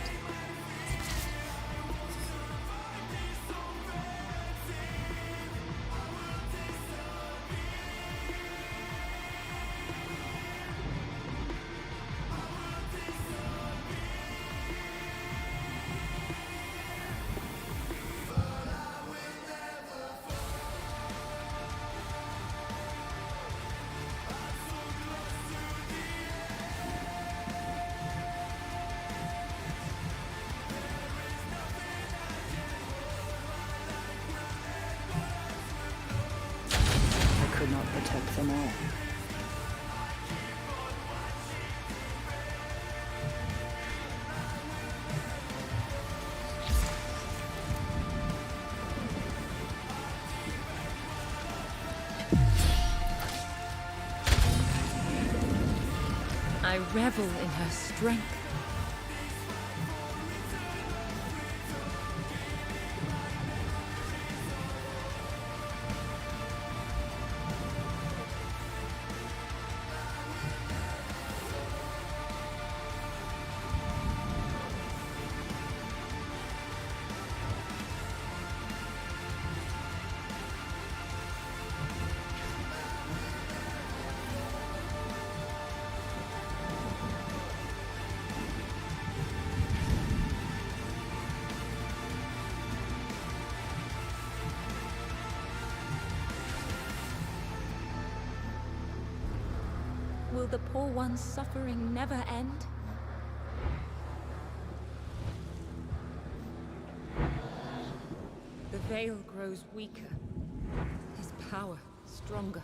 I could not protect them all. I revel in her strength. Will the poor one's suffering never end? The veil grows weaker, his power stronger.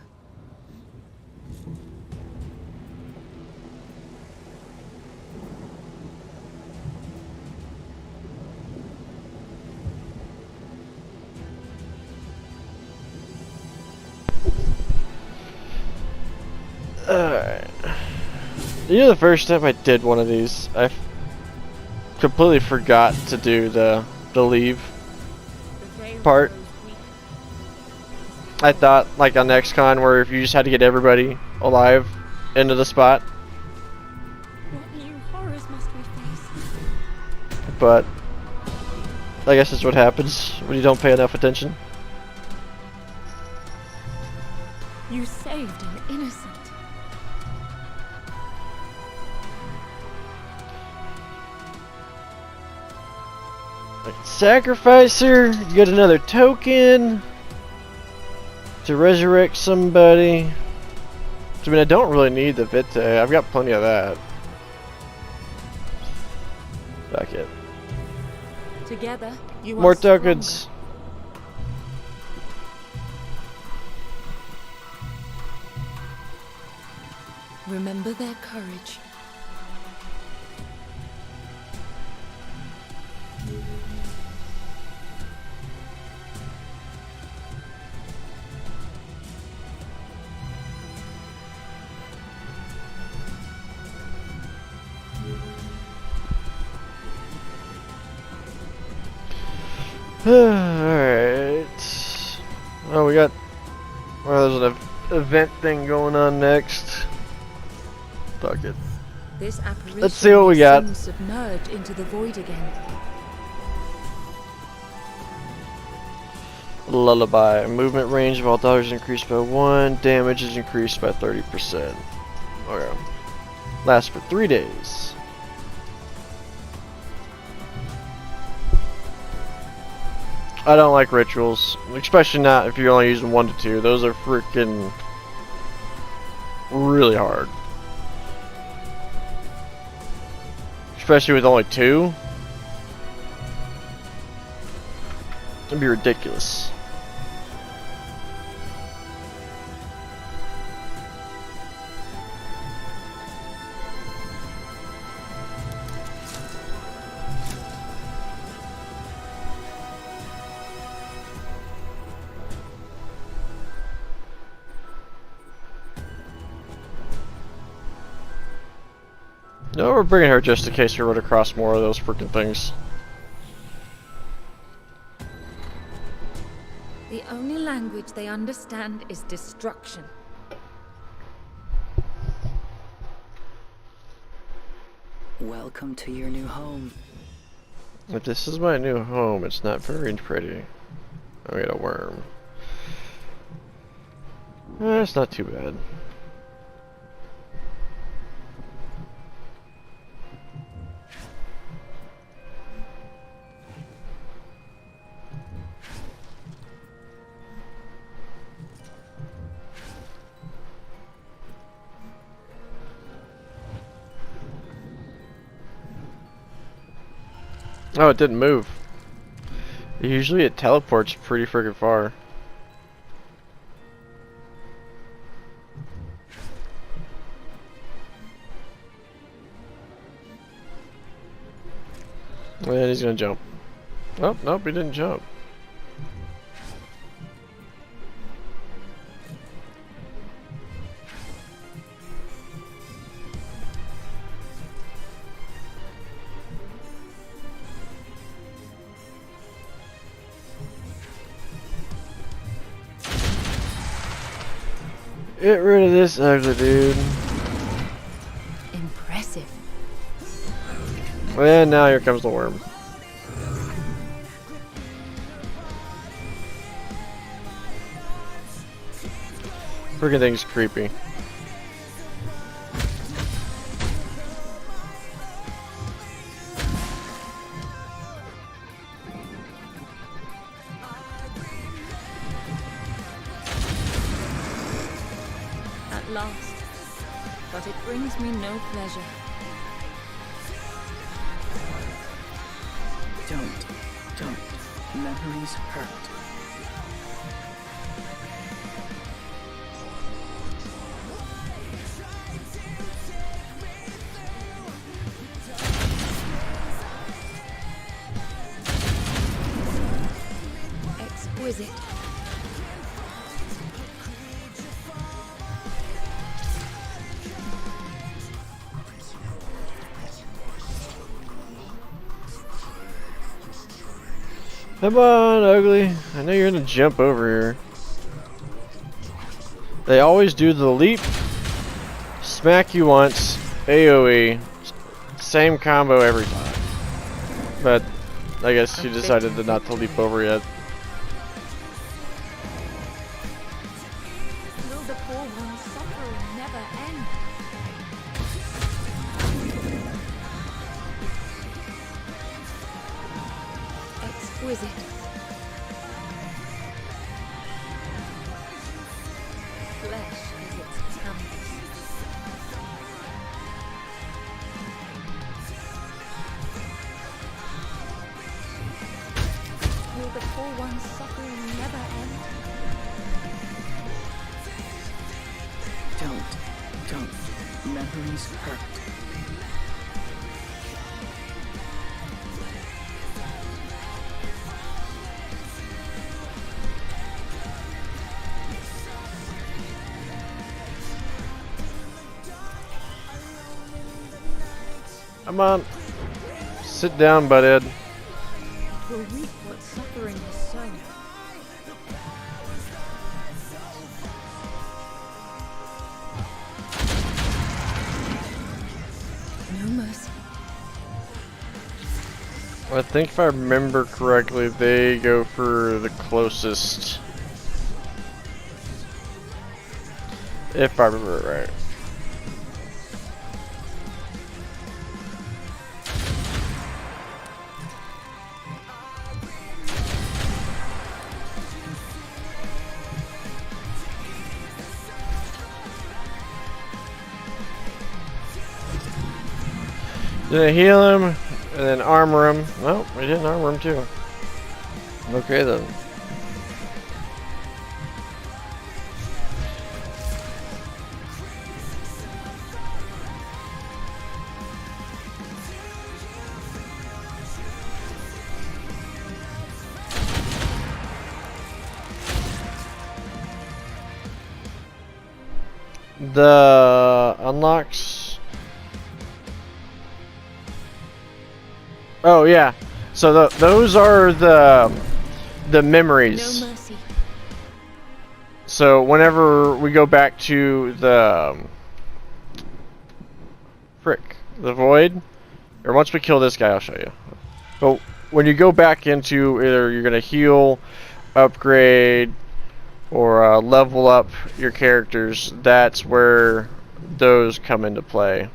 Alright. You know, the first time I did one of these, I completely forgot to do the leave The veil part. grows weaker. I thought, like on XCon, where if you just had to get everybody alive into the spot. What new horrors must we face? but I guess that's what happens when you don't pay enough attention. You saved an innocent. I can sacrifice her, get another token to resurrect somebody. I mean, I don't really need the Vitae. I've got plenty of that. Fuck it. Together, you More are tokens. stronger. Remember their courage. Alright. Oh, we got. Well, there's an event thing going on next. Fuck it. This apparition Let's see what we got. will soon submerge into the void again. Lullaby. Movement range of all dogs increased by 1. Damage is increased by 30%. Okay. Lasts for 3 days. I don't like rituals, especially not if you're only using 1 to 2. Those are freaking really hard. Especially with only 2. It'd be ridiculous. No, we're bringing her just in case we run across more of those freaking things. The only language they understand is destruction. Welcome to your new home. If this is my new home, it's not very pretty. I got a worm. It's not too bad. Oh, it didn't move. Usually it teleports pretty freaking far. And he's gonna jump. Oh, nope, he didn't jump. Get rid of this ugly dude. Impressive. And now here comes the worm. Freaking thing's creepy. At last. But it brings me no pleasure. Don't. Memories hurt. Exquisite. Come on, ugly. I know you're gonna jump over here. They always do the leap, smack you once, AoE, same combo every time. But I guess she decided to not to leap over yet. Will the poor one's suffering never end? Exquisite. Flesh is its canvas. Will the poor one's suffering never end? Don't. Memories hurt. Come on. Sit down, butthead. Will reap what suffering has sown. No mercy. I think if I remember correctly, they go for the closest. If I remember it right. Then heal him, and then armor him. No, we didn't armor him too. Okay then. The unlocks. Oh yeah, so those are the memories. No mercy. So whenever we go back to the the void, or once we kill this guy, I'll show you. But when you go back into either you're gonna heal, upgrade, or level up your characters, that's where those come into play.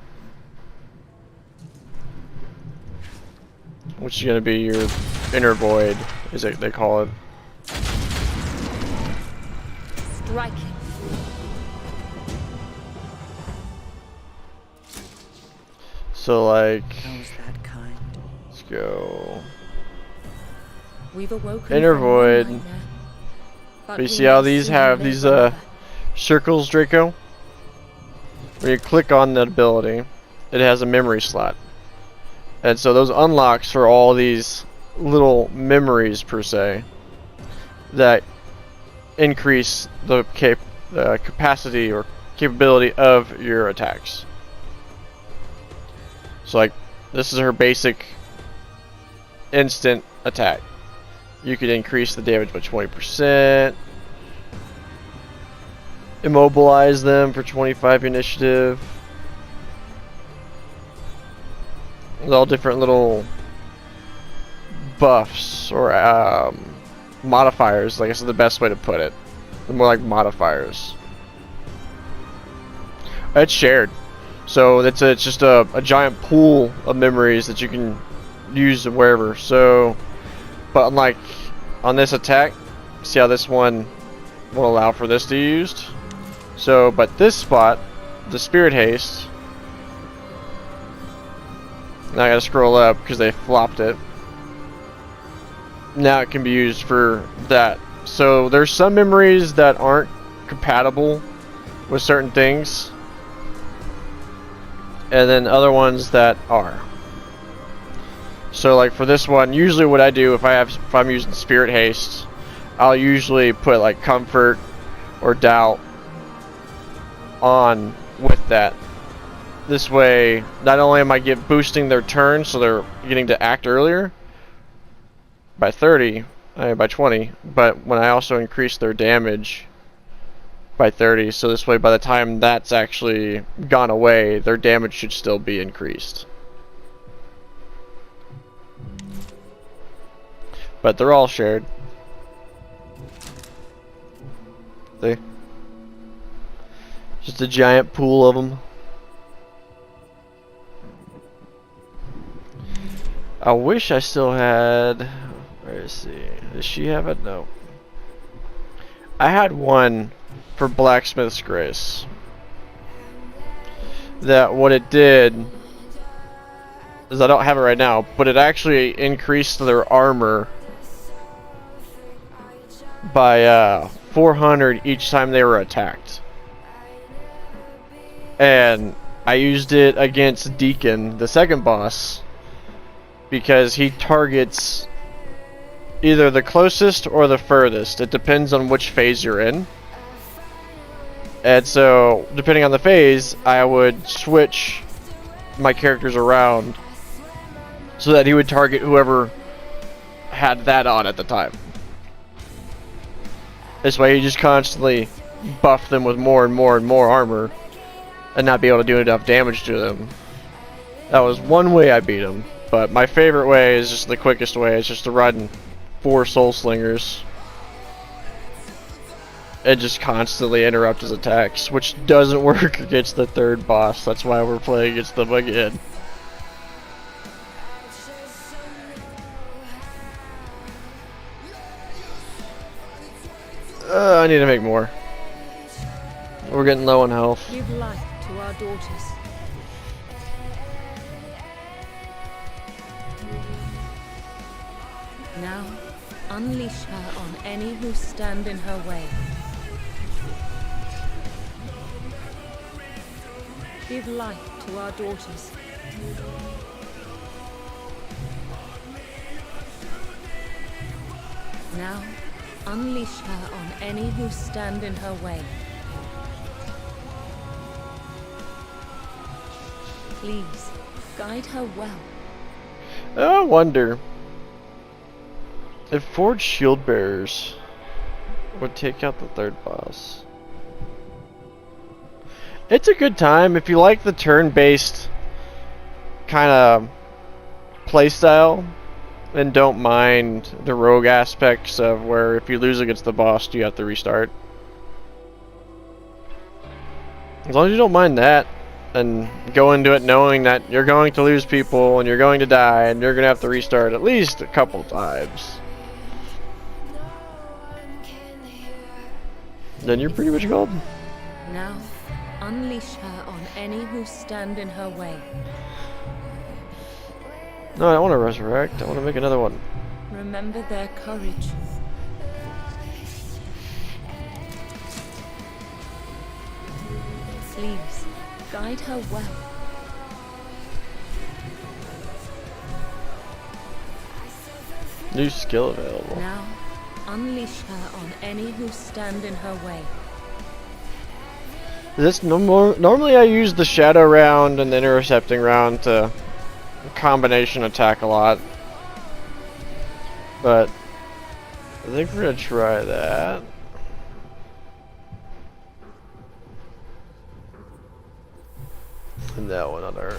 Which is going to be your inner void, is it they call it. Striking. So like, How's that kind? let's go We've awoken inner from void. one nightmare, but But you we see how may these soon have live these another. circles, Draco? When you click on that ability, it has a memory slot. And so those unlocks are all these little memories per se that increase the capacity or capability of your attacks. So like, this is her basic instant attack. You could increase the damage by 20%. Immobilize them for 25 initiative. There's all different little buffs or modifiers, I guess is the best way to put it. They're more like modifiers. It's shared. So it's just a giant pool of memories that you can use wherever. So, but unlike on this attack, see how this one will allow for this to be used? So, but this spot, the Spirit Haste, now I gotta scroll up because they flopped it. Now it can be used for that. So there's some memories that aren't compatible with certain things, and then other ones that are. So like for this one, usually what I do if I'm using Spirit Haste, I'll usually put like Comfort or Doubt on with that. This way, not only am I boosting their turn, so they're getting to act earlier by 20, but when I also increase their damage by 30, so this way by the time that's actually gone away, their damage should still be increased. but they're all shared. See? Just a giant pool of them. I wish I still had... Where is she? Does she have it? No. I had one for Blacksmith's Grace. That what it did is, I don't have it right now, but it actually increased their armor by 400 each time they were attacked. And I used it against Deacon, the second boss, because he targets either the closest or the furthest. It depends on which phase you're in. And so, depending on the phase, I would switch my characters around so that he would target whoever had that on at the time. This way you just constantly buff them with more and more and more armor and not be able to do enough damage to them. That was one way I beat him. But my favorite way is just the quickest way. It's just to run 4 Soul Slingers and just constantly interrupt his attacks, which doesn't work against the third boss. That's why we're playing against them again. I need to make more. We're getting low on health. Give life to our daughters. Now, unleash her on any who stand in her way. Give life to our daughters. Now, unleash her on any who stand in her way. Please, guide her well. I wonder if Forged Shield Bearers would take out the third boss. It's a good time if you like the turn-based kind of playstyle and don't mind the rogue aspects of where if you lose against the boss you have to restart. As long as you don't mind that and go into it knowing that you're going to lose people and you're going to die and you're going to have to restart at least a couple times, then you're pretty much golden. Now, unleash her on any who stand in her way. No, I don't want to resurrect. I want to make another one. Remember their courage. Please, guide her well. New skill available. Now, unleash her on any who stand in her way. This no more. Normally I use the shadow round and the intercepting round to combination attack a lot, but I think we're gonna try that. And that one on her.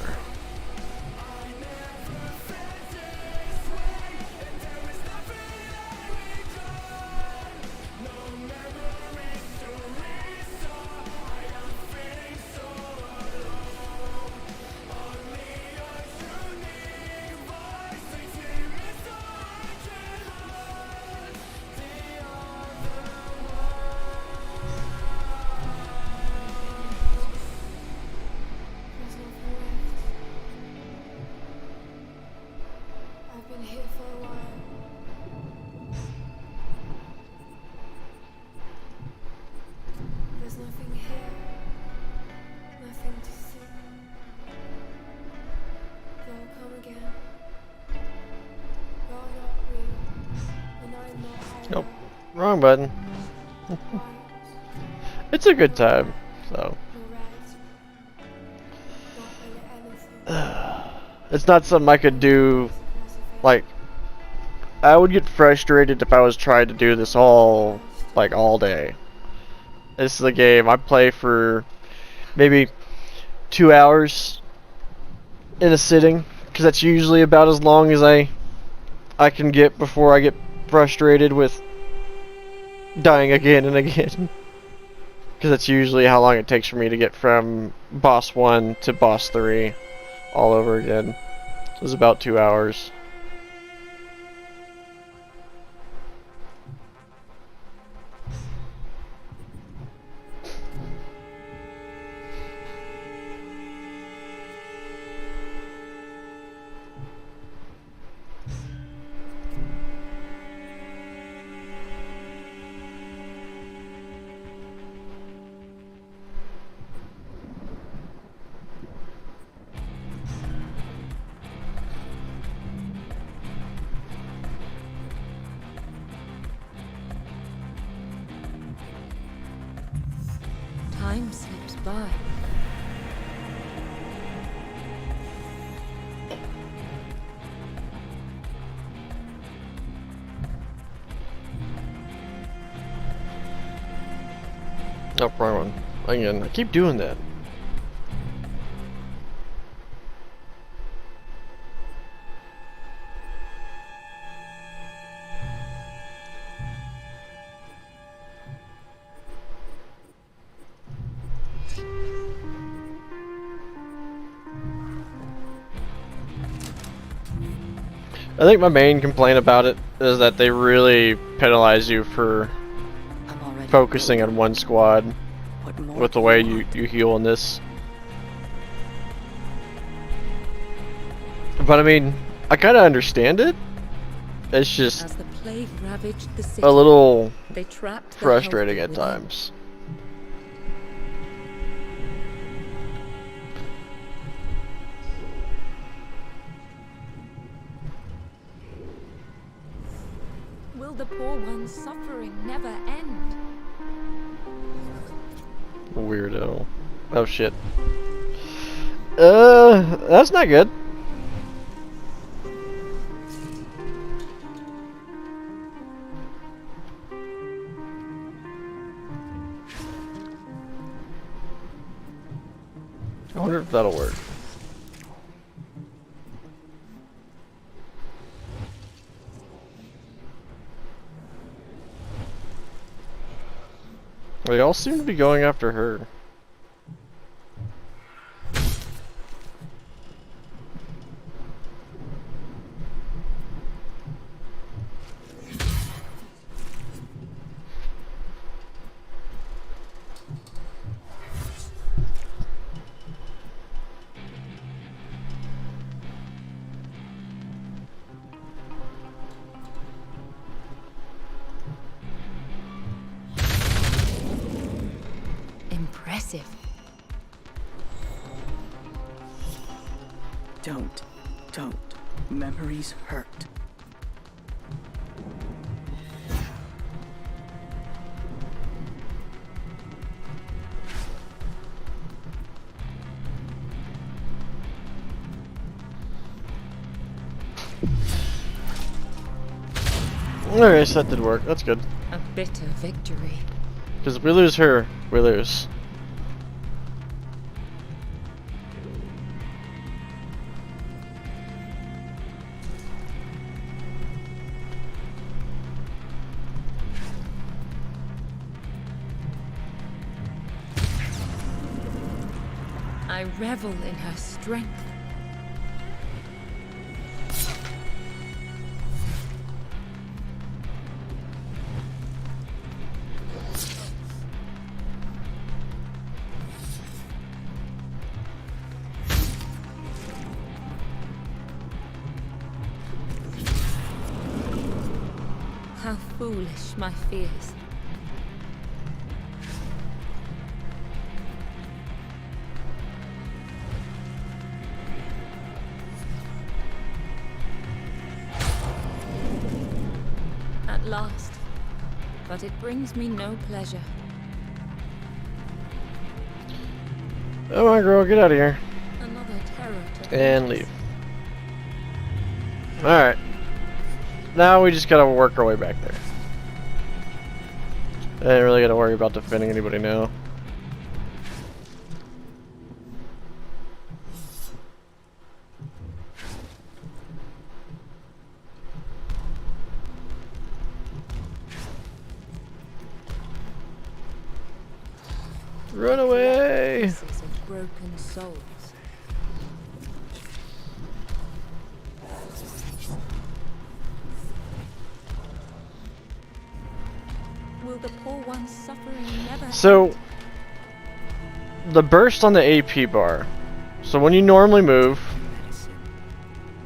I've been here for a while. There's nothing here. Nothing to see. They'll come again. You're not real. And I'm not either. Nope, wrong button. Right. It's a good time, so. You're right. Not really anything. It's not something I could do. Like, I would get frustrated if I was trying to do this all day. This is a game I play for maybe 2 hours in a sitting, because that's usually about as long as I can get before I get frustrated with dying again and again. Because that's usually how long it takes for me to get from boss 1 to boss 3 all over again. It was about 2 hours. Time slips by. Oh, wrong one. Again, I keep doing that. I think my main complaint about it is that they really penalize you for I'm already focusing broken. on one squad What more with the do way want? you heal in this. But I mean, I kind of understand it. It's just As the plague ravaged the city, a little they trapped the frustrating healthy at within. times. Will the poor one's suffering never end? Weirdo. Oh shit. That's not good. I wonder if that'll work. They all seem to be going after her. Impressive. Don't. Memories hurt. Okay, so that did work. That's good. A bitter victory. Because if we lose her, we lose. I revel in her strength. How foolish my fears. At last. But it brings me no pleasure. Oh my girl, get out of here. Another terror to And leave. Alright. Now we just gotta work our way back there. I ain't really gotta worry about defending anybody now. Run away! Pieces of broken souls. Will the poor one's suffering never So, end? the burst on the AP bar. So when you normally move,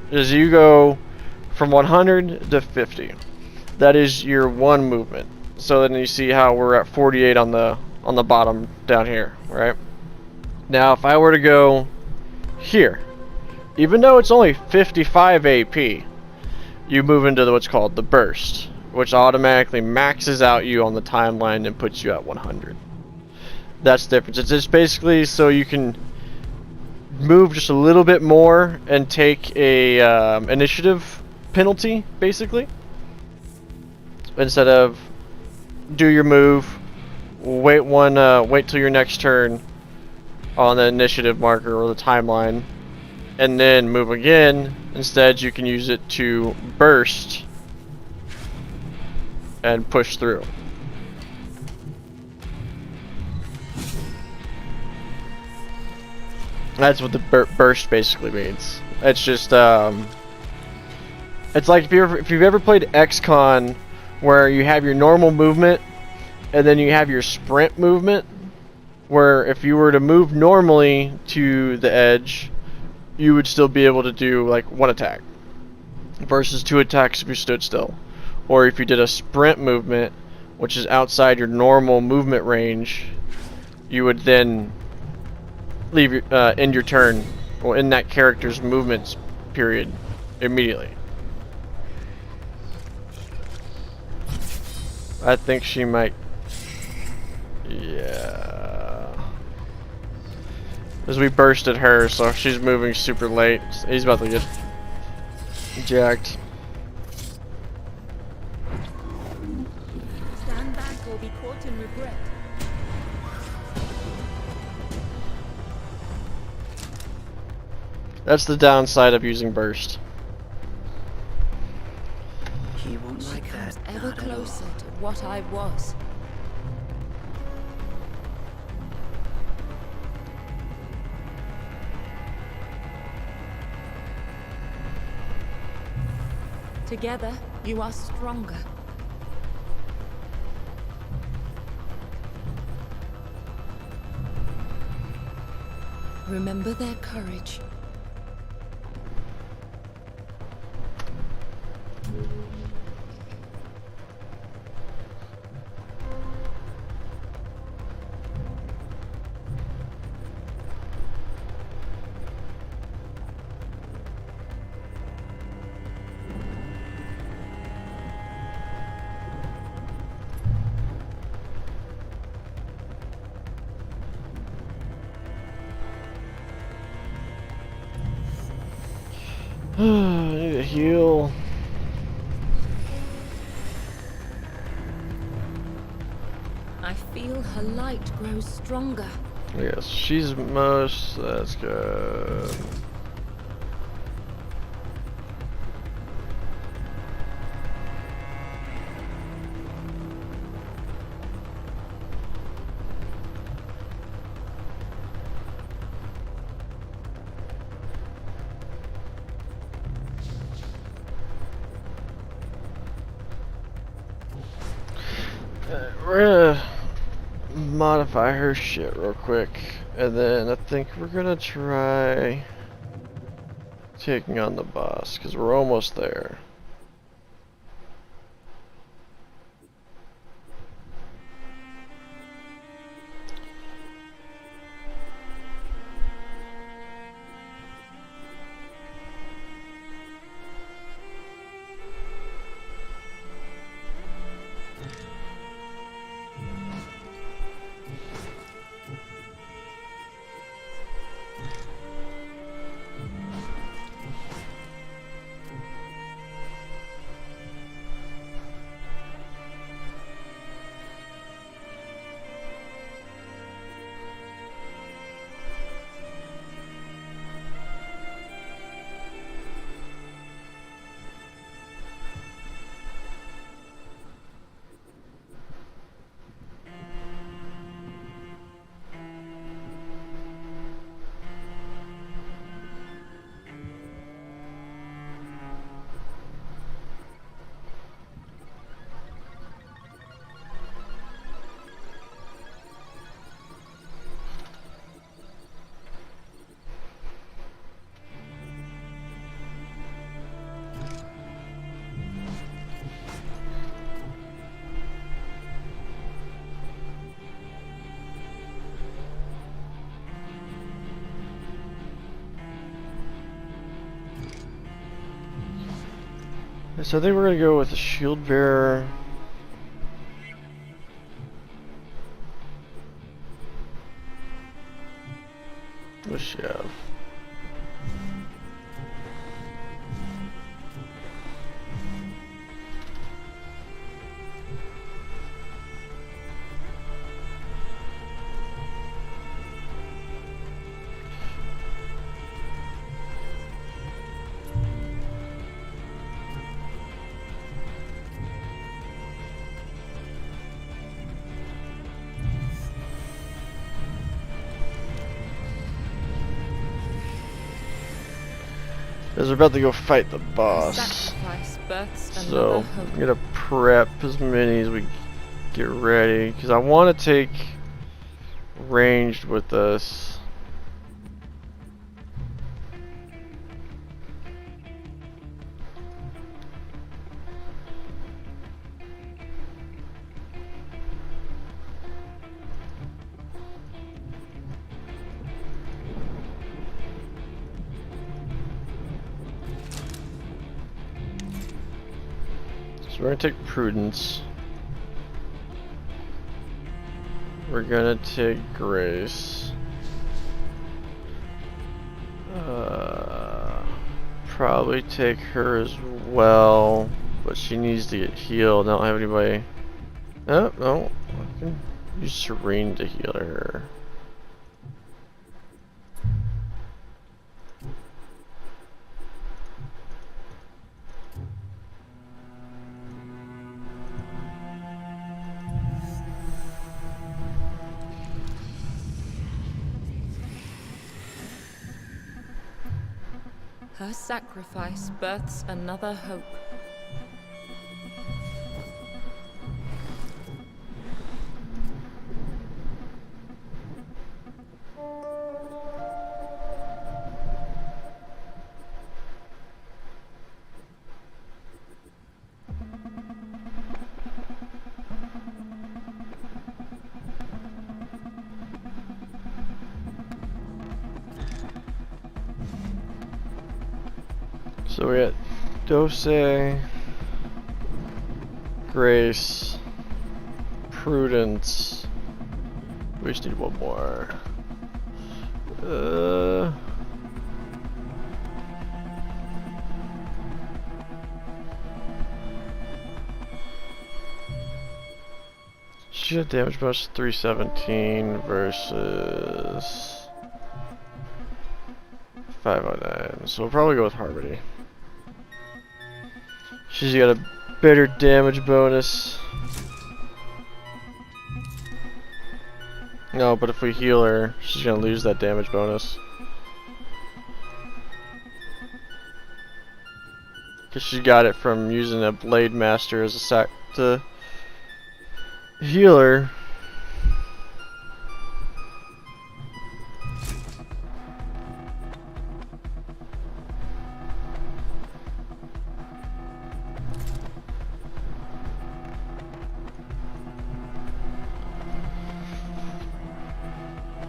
is you go from 100 to 50. That is your one movement. So then you see how we're at 48 on the bottom down here, right? Now if I were to go here, even though it's only 55 AP, you move into what's called the burst, which automatically maxes out you on the timeline and puts you at 100. That's the difference. It's just basically so you can move just a little bit more and take a initiative penalty, basically, instead of do your move, wait till your next turn on the initiative marker or the timeline, and then move again. Instead, you can use it to burst and push through. That's what the burst basically means. It's just it's like if you've ever played XCON, where you have your normal movement and then you have your sprint movement, where if you were to move normally to the edge, you would still be able to do like one attack versus two attacks if you stood still. Or if you did a sprint movement, which is outside your normal movement range, you would then leave your, end your turn, or in that character's movements period immediately. I think she might. Yeah. As we bursted her, so she's moving super late. He's about to get jacked. Stand back or be caught in regret. That's the downside of using burst. He won't She like comes that. ever Not at all. closer to what I was. Together, you are stronger. Remember their courage. I need to heal. I feel her light grows stronger. Yes, she's most. That's good. We're gonna modify her shit real quick, and then I think we're gonna try taking on the boss, because we're almost there. So I think we're gonna go with the shield bearer. What's she have? Because we're about to go fight the boss. Sacrifice births So another I'm hope. gonna prep as many as we get ready. Because I want to take ranged with us. So we're gonna take prudence. We're gonna take grace. Probably take her as well, but she needs to get healed. I don't have anybody. Oh, no. I can use Serene to heal her. Her sacrifice births another hope. So we got Dose, Grace, Prudence. We just need one more. She had damage bonus 317 versus 509. So we'll probably go with Harmony. She's got a better damage bonus. No, but if we heal her, she's gonna lose that damage bonus. Cause she got it from using a Blade Master as a sac to heal her.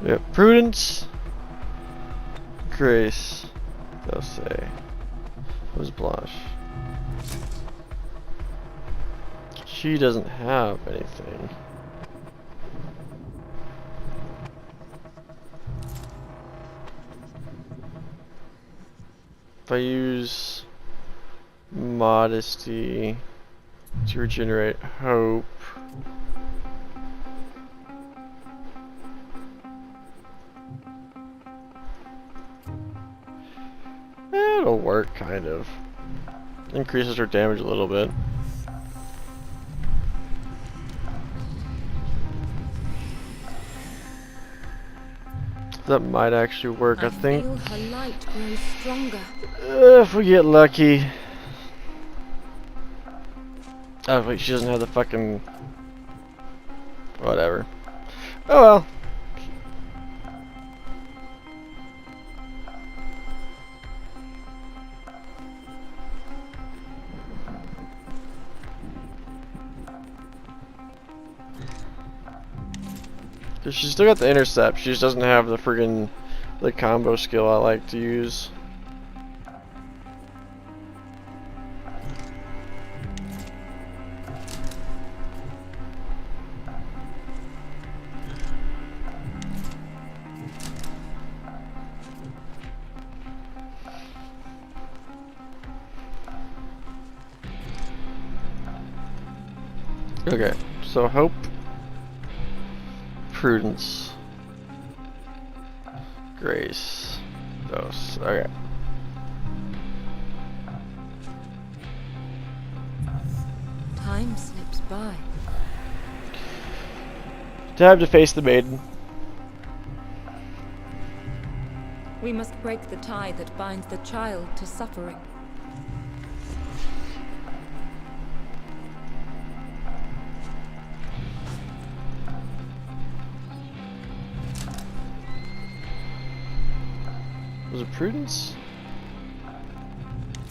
Yep, Prudence, Grace, they'll say. Who's Blanche? She doesn't have anything. If I use Modesty to regenerate Hope. It'll work, kind of. Increases her damage a little bit. That might actually work, I think. Feel her light grows stronger. If we get lucky. Oh wait, she doesn't have the fucking... Whatever. Oh well. Cause she's still got the intercept, she just doesn't have the friggin' the combo skill I like to use. Okay, so hope, prudence, grace, those. Okay. Time slips by. Time to face the maiden. We must break the tie that binds the child to suffering. Was it prudence?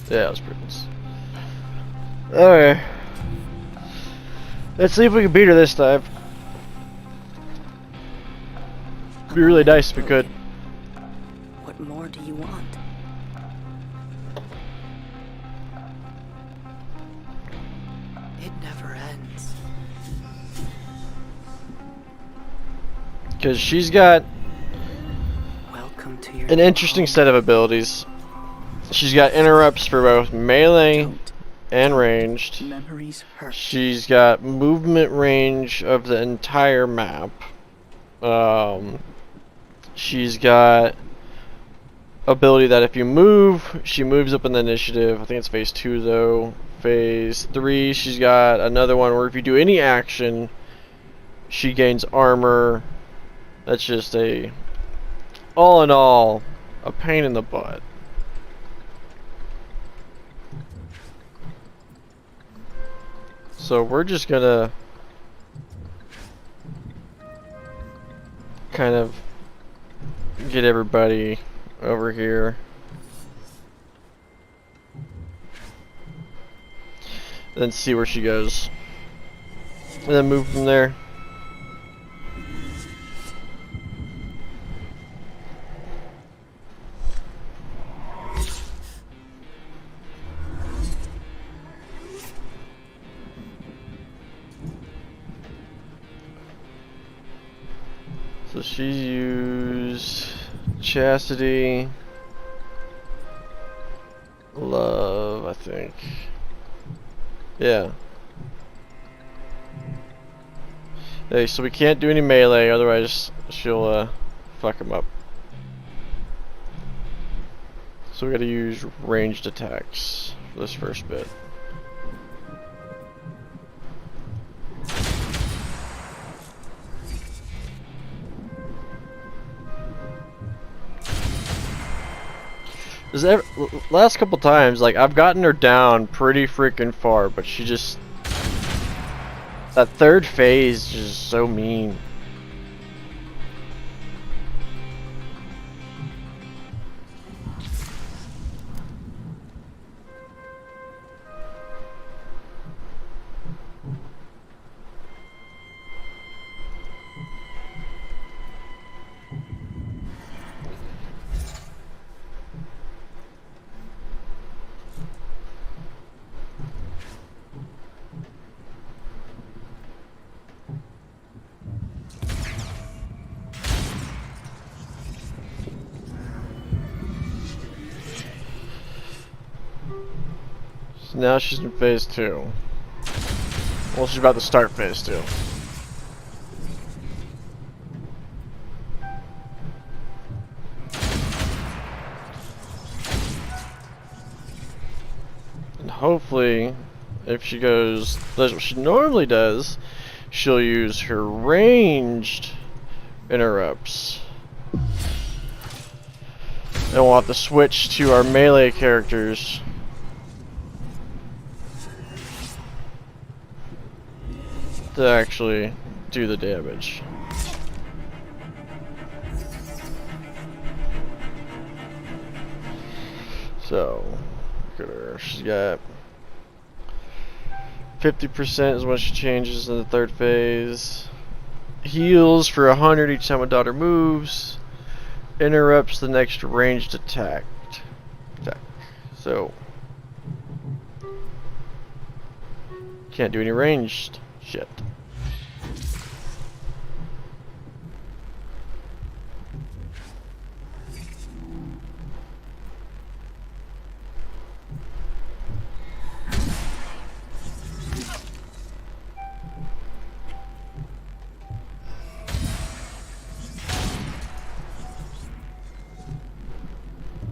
Yeah, it was prudence. Okay. Let's see if we can beat her this time. It'd be really nice if we could. What more do you want? It never ends. Because she's got Welcome to your an interesting set of abilities. She's got interrupts for both melee Don't. and ranged. Memories hurt. She's got movement range of the entire map. She's got ability that if you move, she moves up in the initiative. I think it's phase 2 though. Phase 3, she's got another one where if you do any action, she gains armor. That's just a, all in all, a pain in the butt. So we're just gonna kind of get everybody over here. Then see where she goes. And then move from there. So she used chastity, love, I think. Yeah. Hey, so we can't do any melee, otherwise she'll fuck him up. So we gotta use ranged attacks for this first bit. Last couple times, like, I've gotten her down pretty freaking far, but she just... That third phase is just so mean. So now she's in phase 2. Well, she's about to start phase 2. And hopefully, if she does what she normally does, she'll use her ranged interrupts. And we'll have to switch to our melee characters. To actually do the damage. So, look at her. She's got 50% is when she changes in the third phase. Heals for 100 each time a daughter moves. Interrupts the next ranged attack. So, can't do any ranged shit.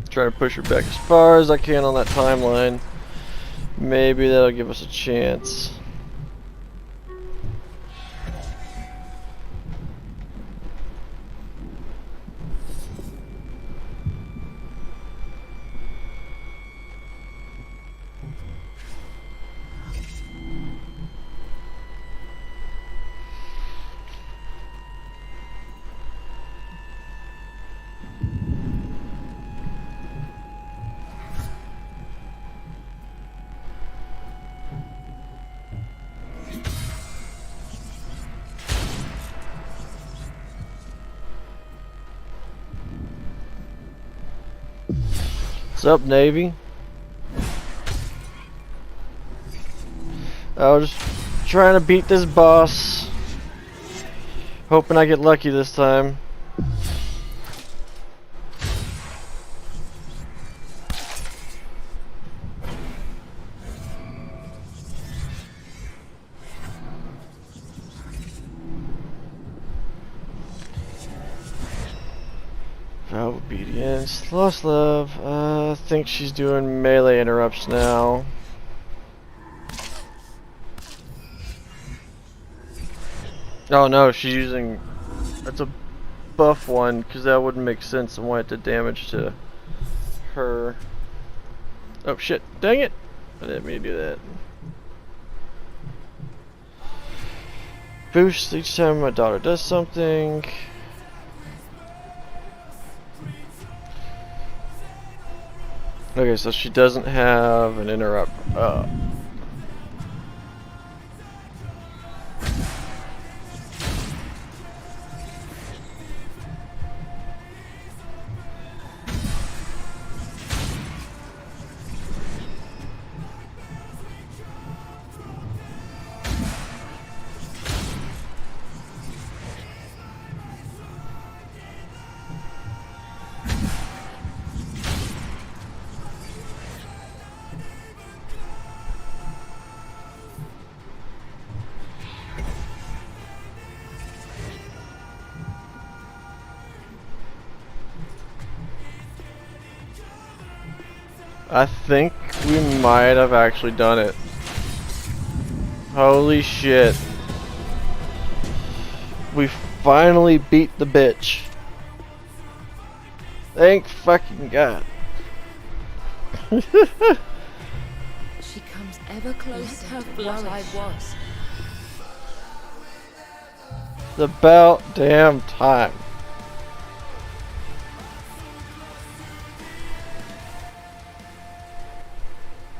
Try to push her back as far as I can on that timeline. Maybe that'll give us a chance. What's up, Navy? I was just trying to beat this boss. Hoping I get lucky this time. Obedience, lost love. I think she's doing melee interrupts now. Oh no, she's using. That's a buff one, because that wouldn't make sense and why it did damage to her. Oh shit, dang it! I didn't mean to do that. Boost each time my daughter does something. Okay, so she doesn't have an interrupt. I think we might have actually done it. Holy shit. We finally beat the bitch. Thank fucking God. She comes ever closer to what I was. It's about damn time.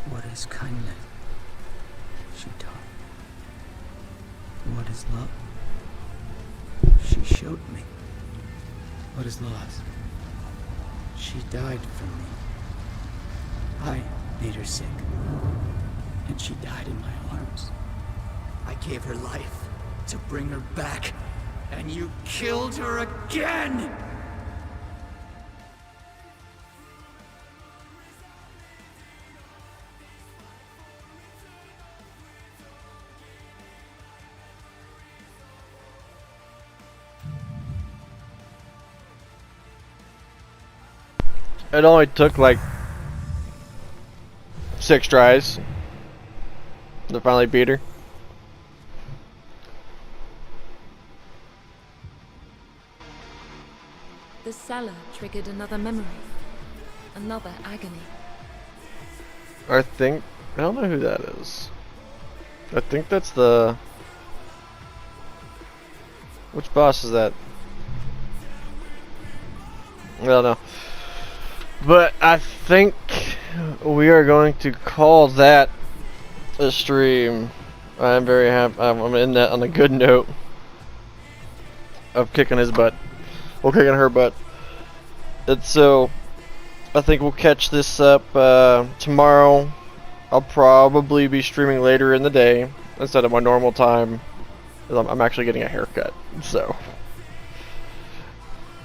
What is kindness? She taught. What is love? She showed me. What is loss? She died for me. I made her sick, and she died in my arms. I gave her life to bring her back, and you killed her again! It only took like 6 tries to finally beat her. The cellar triggered another memory. Another agony. I don't know who that is. I think that's the... Which boss is that? I don't know. But I think we are going to call that a stream. I'm very happy. I'm in that on a good note of kicking his butt. Well, kicking her butt. And so, I think we'll catch this up tomorrow. I'll probably be streaming later in the day instead of my normal time. I'm actually getting a haircut, so.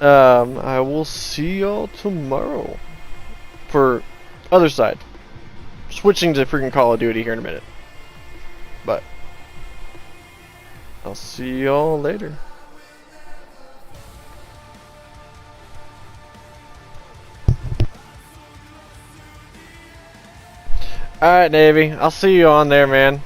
I will see y'all tomorrow for Othercide. Switching to freaking Call of Duty here in a minute. But I'll see y'all later. Alright, Navy. I'll see you on there, man.